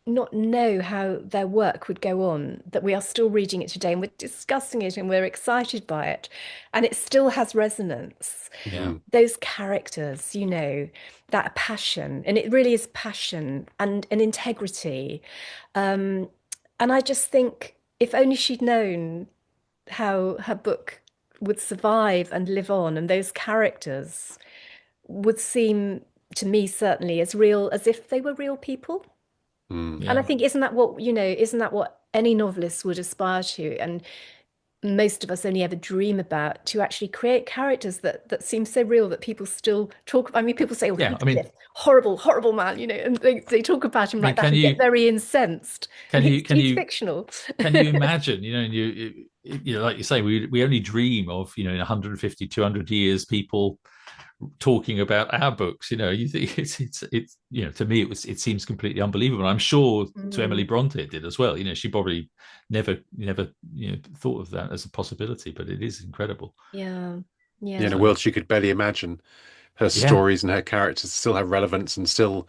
not know how their work would go on, that we are still reading it today and we're discussing it and we're excited by it, and it still has resonance. Yeah. Those characters, that passion, and it really is passion and an integrity. And I just think if only she'd known how her book would survive and live on, and those characters would seem to me certainly as real as if they were real people. And I think isn't that what any novelist would aspire to, and most of us only ever dream about, to actually create characters that seem so real that people still talk. I mean, people say, horrible man, and they talk about him like that and get very incensed. He's fictional. Can you imagine, and like you say, we only dream of, in 150, 200 years, people talking about our books. You think it's to me it seems completely unbelievable. I'm sure to Emily Brontë it did as well. She probably never thought of that as a possibility, but it is incredible. In a world she could barely imagine, her stories and her characters still have relevance and still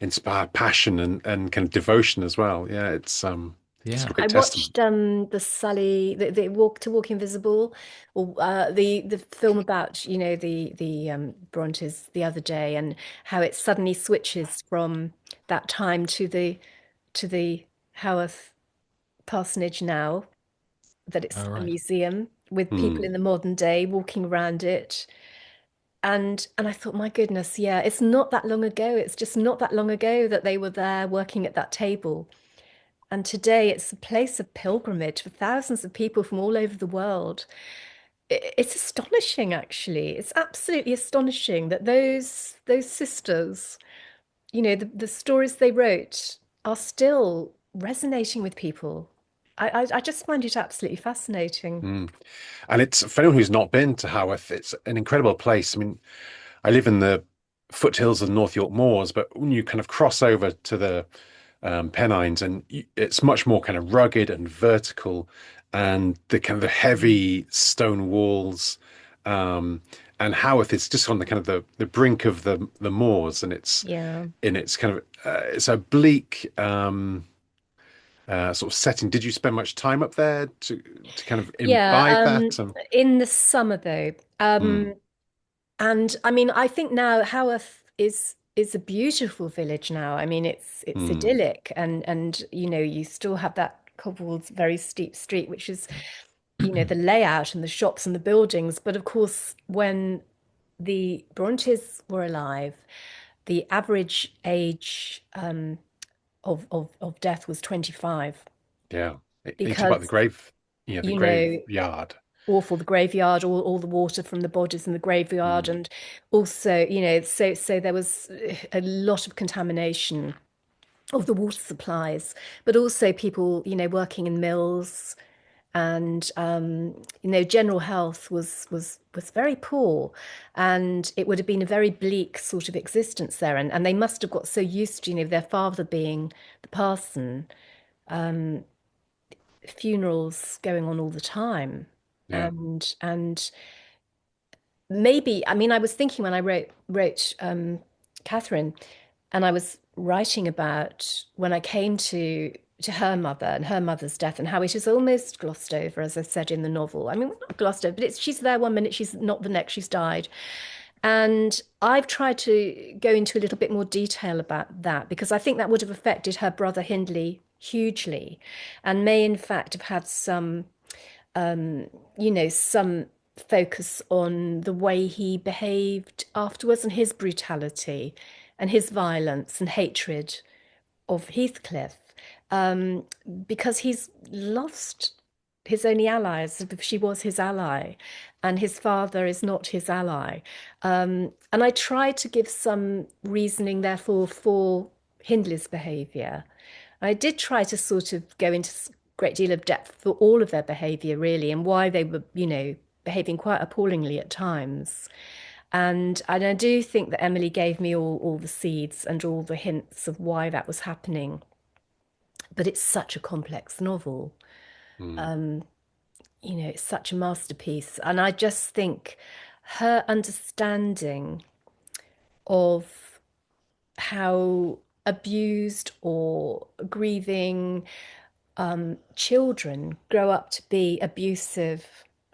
inspire passion and kind of devotion as well. It's a great watched the Sully, the Walk Invisible, or the film about the Brontes the other day, and how it suddenly switches from that time to the Haworth parsonage now, that it's a museum with people in the modern day walking around it. And I thought, my goodness, it's not that long ago. It's just not that long ago that they were there working at that table. And today it's a place of pilgrimage for thousands of people from all over the world. It's astonishing, actually. It's absolutely astonishing that those sisters the stories they wrote are still resonating with people. I just find it absolutely fascinating. Mm. And it's, for anyone who's not been to Haworth, it's an incredible place. I mean, I live in the foothills of North York Moors, but when you kind of cross over to the Pennines, and it's much more kind of rugged and vertical, and the kind of the heavy stone walls. Um, and Haworth is just on the kind of the brink of the moors, and Yeah. it's kind of it's a bleak sort of setting. Did you spend much time up there to kind of Yeah, imbibe that? in the summer though. Mm, And I mean, I think now Haworth is a beautiful village now. I mean, it's mm, idyllic, and you still have that cobbled, very steep street, which is the layout and the shops and the buildings. But of course, when the Brontes were alive, the average age of death was 25 yeah. You talk about the because grave, the you know graveyard. awful, the graveyard, all the water from the bodies in the graveyard, Mm, and also so there was a lot of contamination of the water supplies, but also people working in mills, and general health was very poor, and it would have been a very bleak sort of existence there, and they must have got so used to their father being the parson, funerals going on all the time, yeah. and maybe, I mean, I was thinking when I wrote Catherine, and I was writing about when I came to her mother and her mother's death, and how it is almost glossed over, as I said in the novel. I mean, well, not glossed over, but she's there one minute, she's not the next, she's died. And I've tried to go into a little bit more detail about that because I think that would have affected her brother Hindley hugely, and may in fact have had some focus on the way he behaved afterwards, and his brutality and his violence and hatred of Heathcliff, um, because he's lost his only allies. She was his ally, and his father is not his ally. And I tried to give some reasoning, therefore, for Hindley's behaviour. I did try to sort of go into a great deal of depth for all of their behaviour, really, and why they were, behaving quite appallingly at times. And I do think that Emily gave me all the seeds and all the hints of why that was happening. But it's such a complex novel. Mm, It's such a masterpiece. And I just think her understanding of how abused or grieving children grow up to be abusive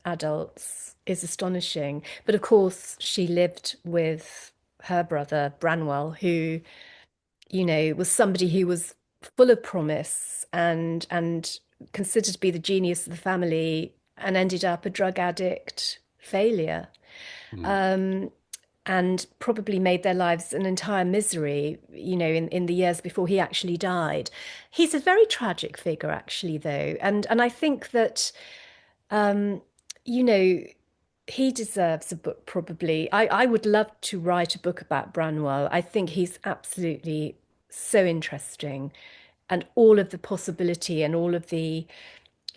adults is astonishing. But of course, she lived with her brother Branwell, who, was somebody who was full of promise and considered to be the genius of the family, and ended up a drug addict failure. mm, Um, and probably made their lives an entire misery, in the years before he actually died. He's a very tragic figure, actually, though, and I think that, um, you know, he deserves a book, probably. I would love to write a book about Branwell. I think he's absolutely so interesting, and all of the possibility and all of the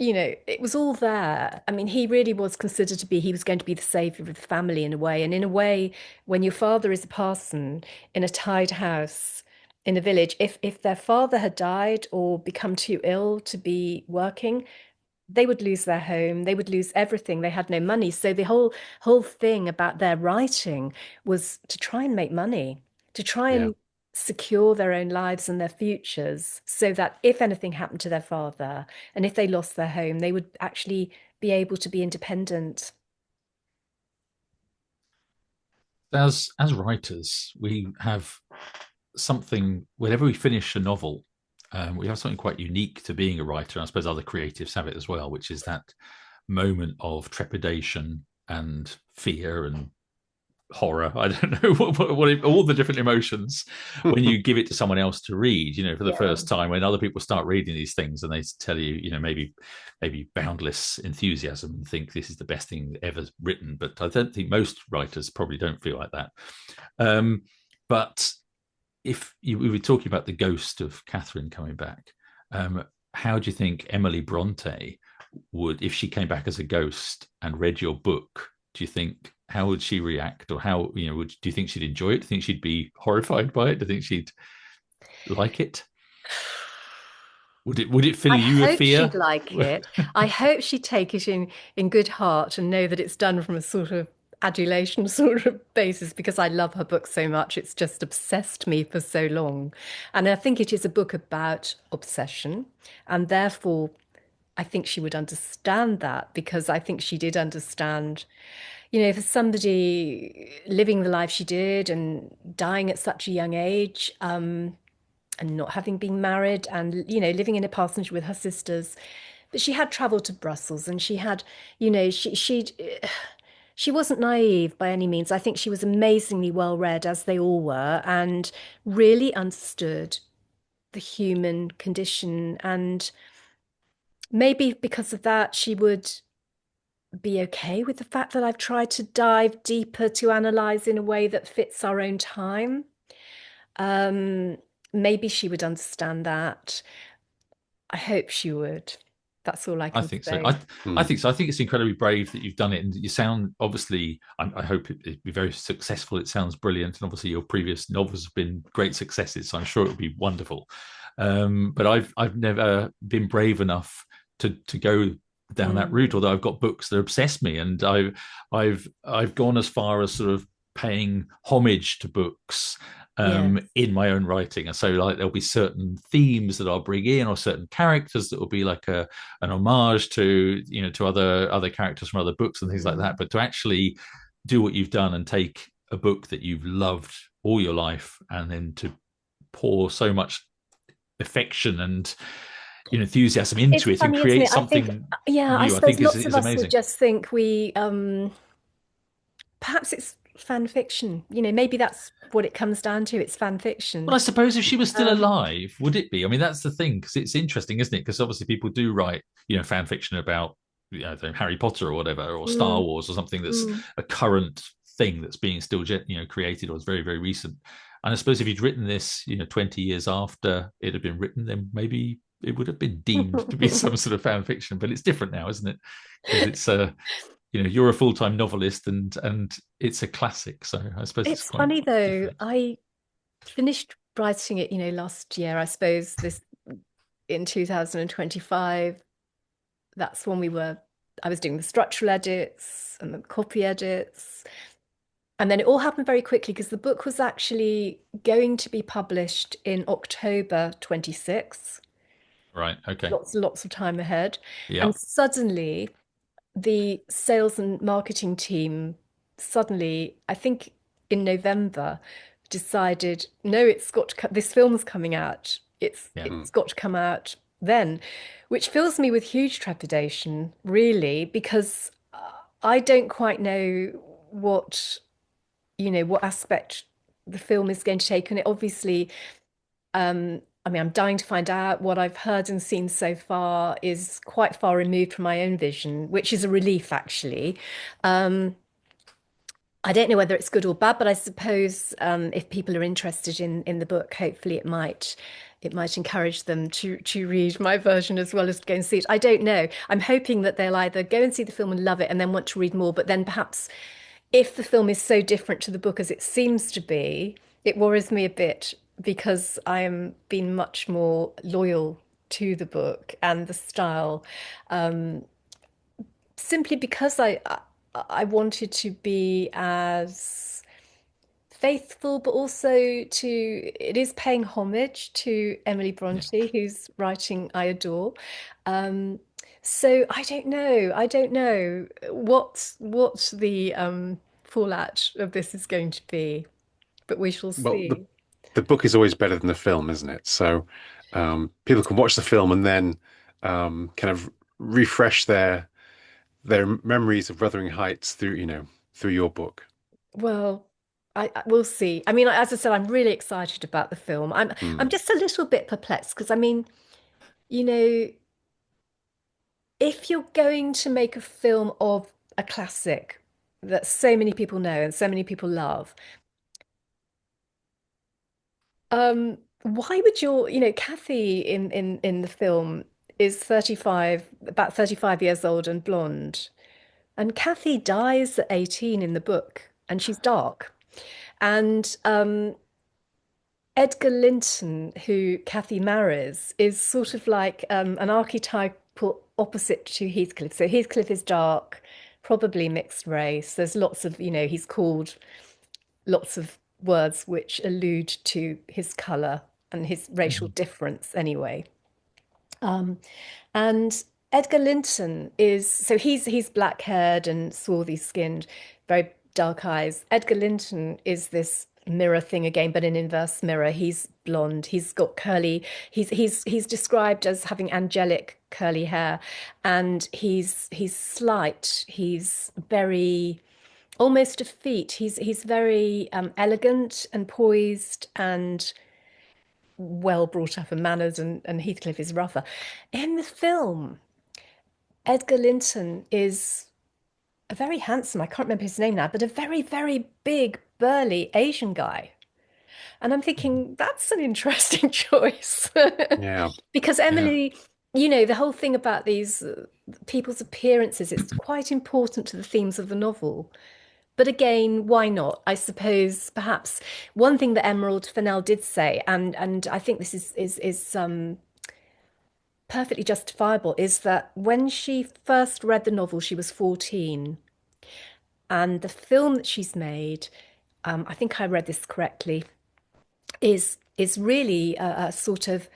it was all there. I mean, he really was considered to be, he was going to be the savior of the family in a way. And in a way, when your father is a parson in a tied house in a village, if their father had died or become too ill to be working, they would lose their home, they would lose everything, they had no money. So the whole thing about their writing was to try and make money, to try yeah. and secure their own lives and their futures, so that if anything happened to their father and if they lost their home, they would actually be able to be independent. As writers, we have something whenever we finish a novel. We have something quite unique to being a writer, and I suppose other creatives have it as well, which is that moment of trepidation and fear and horror. I don't know what all the different emotions when you give it to someone else to read. For the Yeah. first time, when other people start reading these things and they tell you, maybe boundless enthusiasm and think this is the best thing ever written. But I don't think most writers probably don't feel like that. But if we were talking about the ghost of Catherine coming back, how do you think Emily Bronte would, if she came back as a ghost and read your book? Do you think how would she react, or how do you think she'd enjoy it? Do you think she'd be horrified by it? Do you think she'd like it? Would it fill I you with hope she'd fear? like it. I hope she'd take it in good heart and know that it's done from a sort of adulation sort of basis, because I love her book so much. It's just obsessed me for so long. And I think it is a book about obsession. And therefore, I think she would understand that, because I think she did understand, for somebody living the life she did and dying at such a young age, and not having been married, and living in a parsonage with her sisters, but she had traveled to Brussels, and she had, she wasn't naive by any means. I think she was amazingly well read, as they all were, and really understood the human condition. And maybe because of that, she would be okay with the fact that I've tried to dive deeper to analyze in a way that fits our own time. Maybe she would understand that. I hope she would. That's all I I can think so. say. I think so. I think it's incredibly brave that you've done it, and you sound obviously. I hope it'd be very successful. It sounds brilliant, and obviously your previous novels have been great successes. So I'm sure it would be wonderful. But I've never been brave enough to go down that route. Although I've got books that obsess me, and I've gone as far as sort of paying homage to books Yes. in my own writing. And so like there'll be certain themes that I'll bring in, or certain characters that will be like an homage to, to other characters from other books and things like that. But to actually do what you've done and take a book that you've loved all your life and then to pour so much affection and enthusiasm into It's it and funny, isn't create it? I think, something yeah, I new, I suppose think lots of is us would amazing. just think perhaps it's fan fiction. Maybe that's what it comes down to. It's fan Well, fiction. I suppose if she was still Um, alive, would it be? I mean, that's the thing, because it's interesting, isn't it? Because obviously people do write, fan fiction about, Harry Potter or whatever, or Star mm, Wars or something that's mm. a current thing that's being still, created, or is very, very recent. And I suppose if you'd written this, 20 years after it had been written, then maybe it would have been deemed to be some sort of fan fiction. But it's different now, isn't it? Because it's you're a full-time novelist, and it's a classic. So I suppose it's It's quite funny though. different. I finished writing it, last year. I suppose this in 2025. That's when I was doing the structural edits and the copy edits. And then it all happened very quickly, because the book was actually going to be published in October 26th. Right. Okay. Lots of time ahead. Yeah. And suddenly the sales and marketing team I think in November, decided, no, this film's coming out. Yeah. It's got to come out then, which fills me with huge trepidation, really, because I don't quite know what aspect the film is going to take. And it obviously, I mean, I'm dying to find out. What I've heard and seen so far is quite far removed from my own vision, which is a relief, actually. Um, I don't know whether it's good or bad, but I suppose if people are interested in the book, hopefully it might encourage them to read my version as well as go and see it. I don't know. I'm hoping that they'll either go and see the film and love it and then want to read more, but then perhaps if the film is so different to the book as it seems to be, it worries me a bit, because I am being much more loyal to the book and the style, um, simply because I wanted to be as faithful, but also it is paying homage to Emily Yeah. Brontë, whose writing I adore. Um, so I don't know what the fallout of this is going to be, but we shall Well, see. the book is always better than the film, isn't it? So people can watch the film and then kind of refresh their memories of Wuthering Heights through your book. Well, we'll see. I mean, as I said, I'm really excited about the film. I'm Mm. just a little bit perplexed, because I mean, you know, if you're going to make a film of a classic that so many people know and so many people love, Why would Kathy in the film is 35, about 35 years old and blonde. And Kathy dies at 18 in the book, and she's dark. And Edgar Linton, who Kathy marries, is sort of like an archetypal opposite to Heathcliff. So Heathcliff is dark, probably mixed race. There's lots of, he's called lots of words which allude to his colour and his racial Mhm. difference anyway. Um, and Edgar Linton is so he's black haired and swarthy skinned, very dark eyes. Edgar Linton is this mirror thing again, but an inverse mirror. He's blonde. He's got curly. He's described as having angelic curly hair, and he's slight. He's very almost effete. He's very elegant and poised and well brought up and manners, and Heathcliff is rougher. In the film, Edgar Linton is a very handsome, I can't remember his name now, but a very, very big, burly Asian guy. And I'm thinking that's an interesting choice. Yeah, Because yeah. Emily, the whole thing about these people's appearances, it's quite important to the themes of the novel. But again, why not? I suppose perhaps one thing that Emerald Fennell did say, and I think this is perfectly justifiable, is that when she first read the novel, she was 14, and the film that she's made, I think I read this correctly, is really a sort of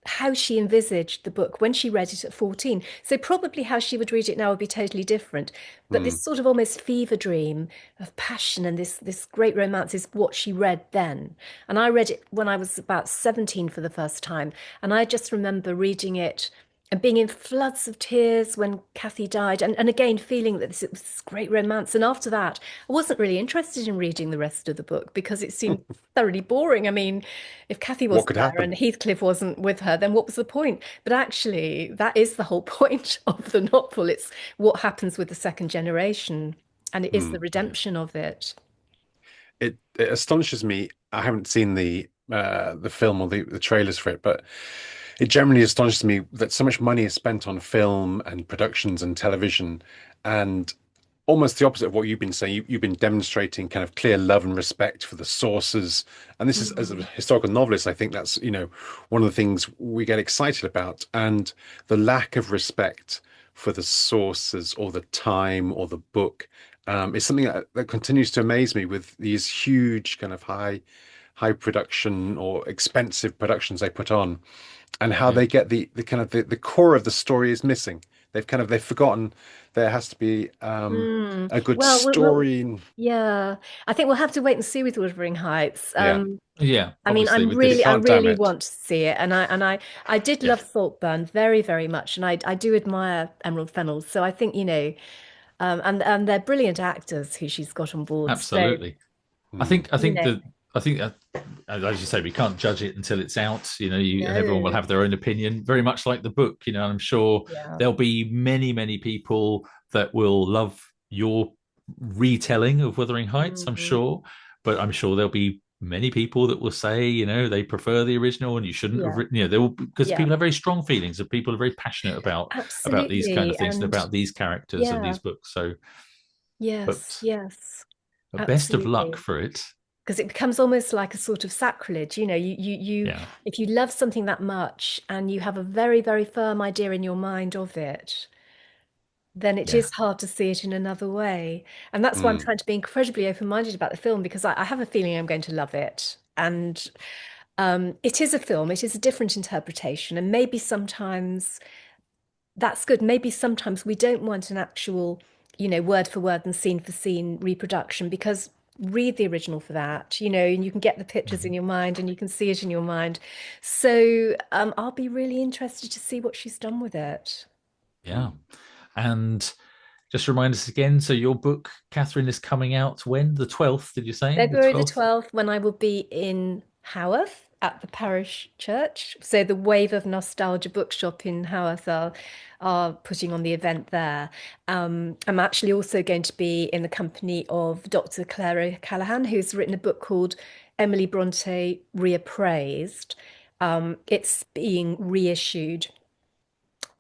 how she envisaged the book when she read it at 14. So probably how she would read it now would be totally different. But Hmm. this sort of almost fever dream of passion and this great romance is what she read then. And I read it when I was about 17 for the first time. And I just remember reading it and being in floods of tears when Kathy died, and again feeling that it was this great romance. And after that, I wasn't really interested in reading the rest of the book because it seemed thoroughly boring. I mean, if Kathy What wasn't could there happen? and Heathcliff wasn't with her, then what was the point? But actually, that is the whole point of the novel. It's what happens with the second generation, and it is Hmm. the redemption of it. It astonishes me. I haven't seen the film or the trailers for it, but it generally astonishes me that so much money is spent on film and productions and television, and almost the opposite of what you've been saying. You've been demonstrating kind of clear love and respect for the sources. And this is, as a Mm, historical novelist, I think that's, one of the things we get excited about. And the lack of respect for the sources or the time or the book is something that continues to amaze me with these huge kind of high production or expensive productions they put on, and how Yeah. they get the kind of the core of the story is missing. They've forgotten there has to be mm. a good Well, well, story. And yeah. I think we'll have to wait and see with Wuthering Heights. yeah, Yeah. I mean, Obviously, with they I this. can't time really it. want to see it, and I did Yeah. love Saltburn very, very much, and I do admire Emerald Fennell. So I think and they're brilliant actors who she's got on board. So Absolutely. I Hmm. think. I you think know, that. I think that, as you say, we can't judge it until it's out. And everyone will no, have their own opinion. Very much like the book. And I'm sure yeah, there'll be many, many people that will love your retelling of Wuthering Heights. I'm mm, sure, but I'm sure there'll be many people that will say, they prefer the original, and you shouldn't have yeah, written. There will, because yeah, people have very strong feelings, and people are very passionate about these kind of absolutely, things and and about these characters and yeah, these books. So, yes, but yes, best of luck absolutely. for it. Because it becomes almost like a sort of sacrilege. Yeah. If you love something that much and you have a very, very firm idea in your mind of it, then it Yeah. is hard to see it in another way. And that's why I'm Hmm. trying to be incredibly open-minded about the film because I have a feeling I'm going to love it. And it is a film, it is a different interpretation. And maybe sometimes that's good. Maybe sometimes we don't want an actual, word for word and scene for scene reproduction because read the original for that, and you can get the pictures in Mhm. your mind and you can see it in your mind. So I'll be really interested to see what she's done with it. Yeah. And just remind us again. So your book, Catherine, is coming out when? The 12th, did you say? The February the 12th? 12th, when I will be in Haworth at the parish church. So the Wave of Nostalgia bookshop in Haworth are putting on the event there. I'm actually also going to be in the company of Dr. Clara Callahan, who's written a book called Emily Brontë reappraised. It's being reissued,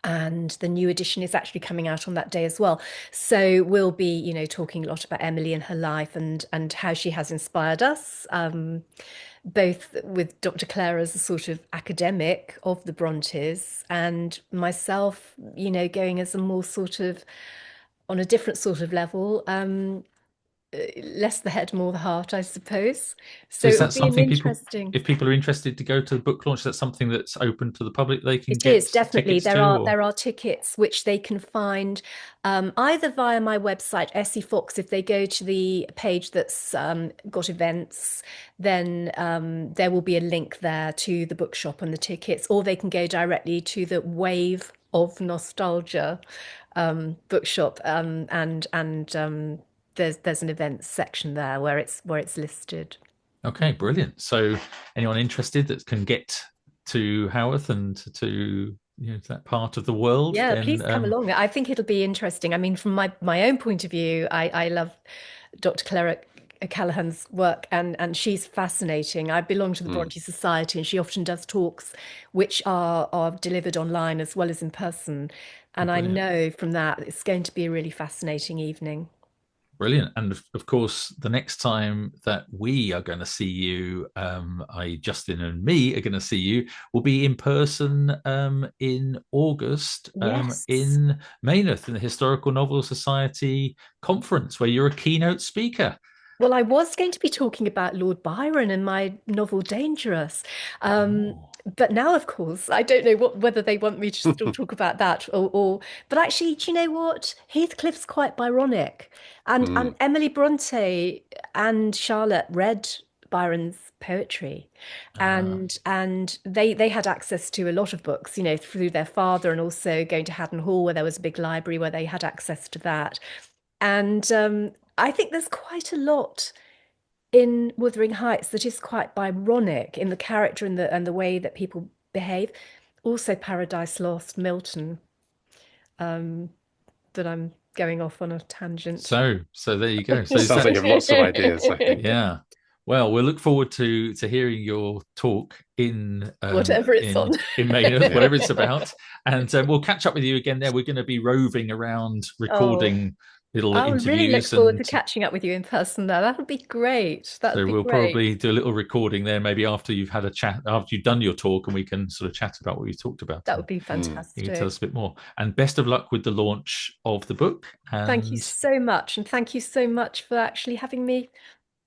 and the new edition is actually coming out on that day as well. So we'll be, talking a lot about Emily and her life and how she has inspired us, both with Dr. Clare as a sort of academic of the Brontes, and myself, going as a more sort of on a different sort of level, less the head, more the heart, I suppose. So is it'll that be an something interesting. if people are interested to go to the book launch, that's something that's open to the public, they can It get is definitely. tickets There to? are Or? there are tickets which they can find either via my website, Essie Fox. If they go to the page that's got events, then there will be a link there to the bookshop and the tickets, or they can go directly to the Wave of Nostalgia bookshop, and there's an events section there where it's listed. Okay, brilliant. So anyone interested that can get to Haworth and to that part of the world, Yeah, then please come along. I think it'll be interesting. I mean, from my own point of view, I love Dr. Clara Callahan's work, and she's fascinating. I belong to the Bronte Society, and she often does talks which are delivered online as well as in person. And I know from that it's going to be a really fascinating evening. Brilliant. And of course, the next time that we are going to see you, Justin and me are going to see you, will be in person in August Yes. in Maynooth in the Historical Novel Society conference, where you're a keynote speaker. Well, I was going to be talking about Lord Byron and my novel Dangerous. But now, of course, I don't know whether they want me to still talk about that but actually, do you know what? Heathcliff's quite Byronic. And Emily Brontë and Charlotte read Byron's poetry, and they had access to a lot of books, through their father, and also going to Haddon Hall, where there was a big library where they had access to that. And I think there's quite a lot in Wuthering Heights that is quite Byronic in the character and the way that people behave. Also, Paradise Lost, Milton. But I'm going off on a tangent. So there you go. So sounds like you have lots of ideas, I think. Yeah. Well, we'll look forward to hearing your talk in whatever it's on in Maynooth, whatever it's about, and we'll catch up with you again there. We're going to be roving around recording little interviews. I really look forward to catching up with you in person there. That would be great. So we'll probably do a little recording there, maybe after you've had a chat, after you've done your talk, and we can sort of chat about what you talked about. That would be fantastic. You can tell us a bit more. And best of luck with the launch of the book. Thank you so much. And thank you so much for actually having me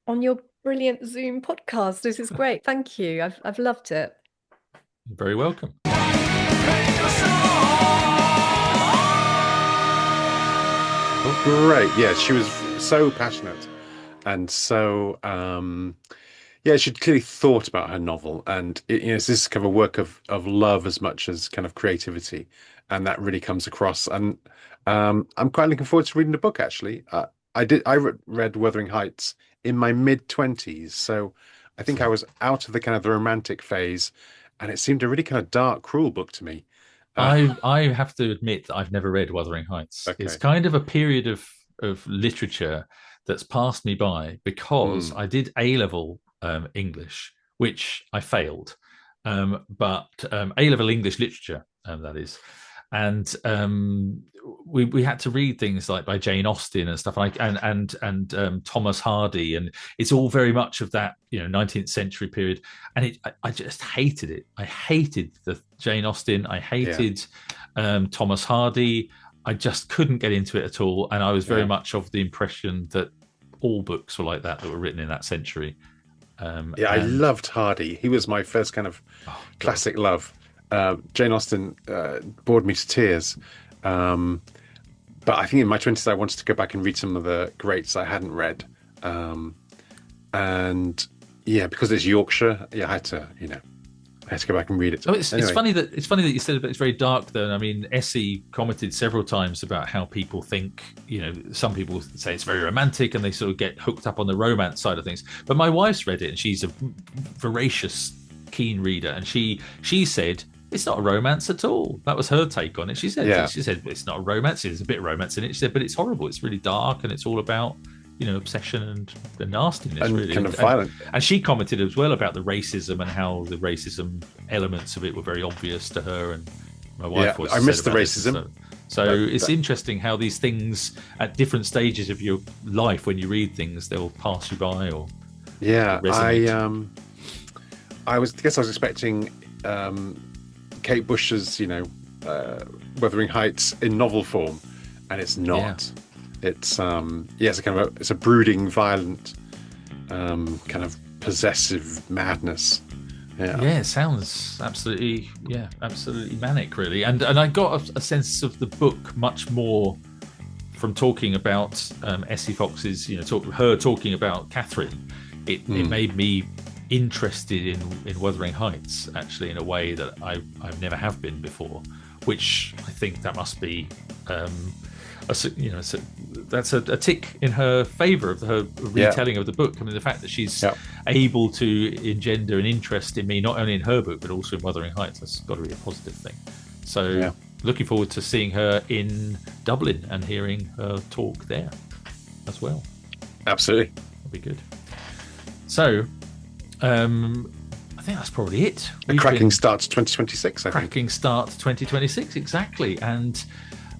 on your brilliant Zoom podcast. This is great. Thank you. I've loved it. You're very welcome. Oh, great. Yeah, she was so passionate and so she'd clearly thought about her novel, and it's this kind of a work of love as much as kind of creativity, and that really comes across. And I'm quite looking forward to reading the book, actually. I read Wuthering Heights in my mid-20s, so I think I was out of the kind of the romantic phase, and it seemed a really kind of dark, cruel book to me. I have to admit that I've never read Wuthering Heights. Okay. It's kind of a period of literature that's passed me by, because I did A-level English, which I failed, but A-level English literature, that is. And we had to read things like by Jane Austen and stuff like, and Thomas Hardy, and it's all very much of that 19th century period. And I just hated it. I hated the Jane Austen. I hated Thomas Hardy. I just couldn't get into it at all. And I was very much of the impression that all books were like that were written in that century. I loved Hardy. He was my first kind of classic love. Jane Austen bored me to tears, but I think in my 20s I wanted to go back and read some of the greats I hadn't read, and because it's Yorkshire, I had to go back and read it. Oh, it's funny that you said it's very dark, though. I mean, Essie commented several times about how people think, some people say it's very romantic and they sort of get hooked up on the romance side of things. But my wife's read it, and she's a voracious, keen reader, and she said it's not a romance at all. That was her take on it. She said it's not a romance. There's a bit of romance in it. She said, but it's horrible. It's really dark, and it's all about obsession and the nastiness, and really, kind of violent. And she commented as well about the racism and how the racism elements of it were very obvious to her. And my wife was. I missed the racism. So it's interesting how these things at different stages of your life, when you read things, they'll pass you by or resonate. I was expecting Kate Bush's, Wuthering Heights in novel form, and it's not. Yeah. It's it's a brooding, violent, kind of possessive madness. Yeah, it sounds absolutely manic, really. And I got a sense of the book much more from talking about Essie Fox's, her talking about Catherine. It made me interested in Wuthering Heights, actually, in a way that I've never have been before, which I think that must be that's a tick in her favour of her retelling of the book. I mean, the fact that she's able to engender an interest in me, not only in her book but also in Wuthering Heights, that's got to be a positive thing. So looking forward to seeing her in Dublin and hearing her talk there as well. Absolutely, that'll be good. So I think that's probably it. A cracking start to 2026. Cracking start to 2026, exactly. And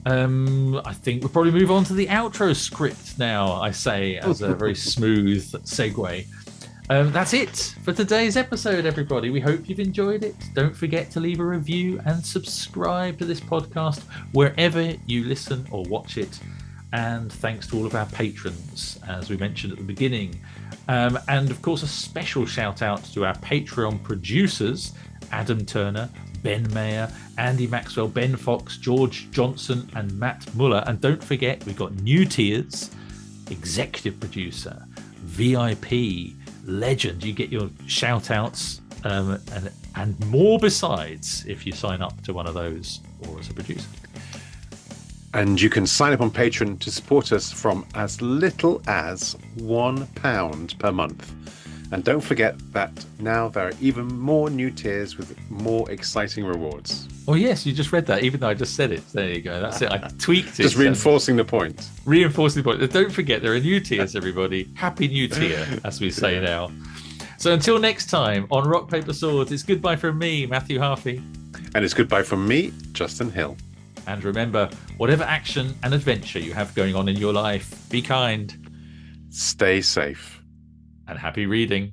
I think we'll probably move on to the outro script now, I say, as a very smooth segue. That's it for today's episode, everybody. We hope you've enjoyed it. Don't forget to leave a review and subscribe to this podcast wherever you listen or watch it. And thanks to all of our patrons, as we mentioned at the beginning. And of course, a special shout out to our Patreon producers, Adam Turner, Ben Mayer, Andy Maxwell, Ben Fox, George Johnson, and Matt Muller. And don't forget, we've got new tiers: executive producer, VIP, legend. You get your shout outs and more besides if you sign up to one of those or as a producer. And you can sign up on Patreon to support us from as little as £1 per month. And don't forget that now there are even more new tiers with more exciting rewards. Oh, yes, you just read that, even though I just said it. There you go. That's it. I tweaked it. Just reinforcing the point. Reinforcing the point. Don't forget, there are new tiers, everybody. Happy new tier, as we say now. So until next time, on Rock, Paper, Swords, it's goodbye from me, Matthew Harffy. And it's goodbye from me, Justin Hill. And remember, whatever action and adventure you have going on in your life, be kind. Stay safe. And happy reading.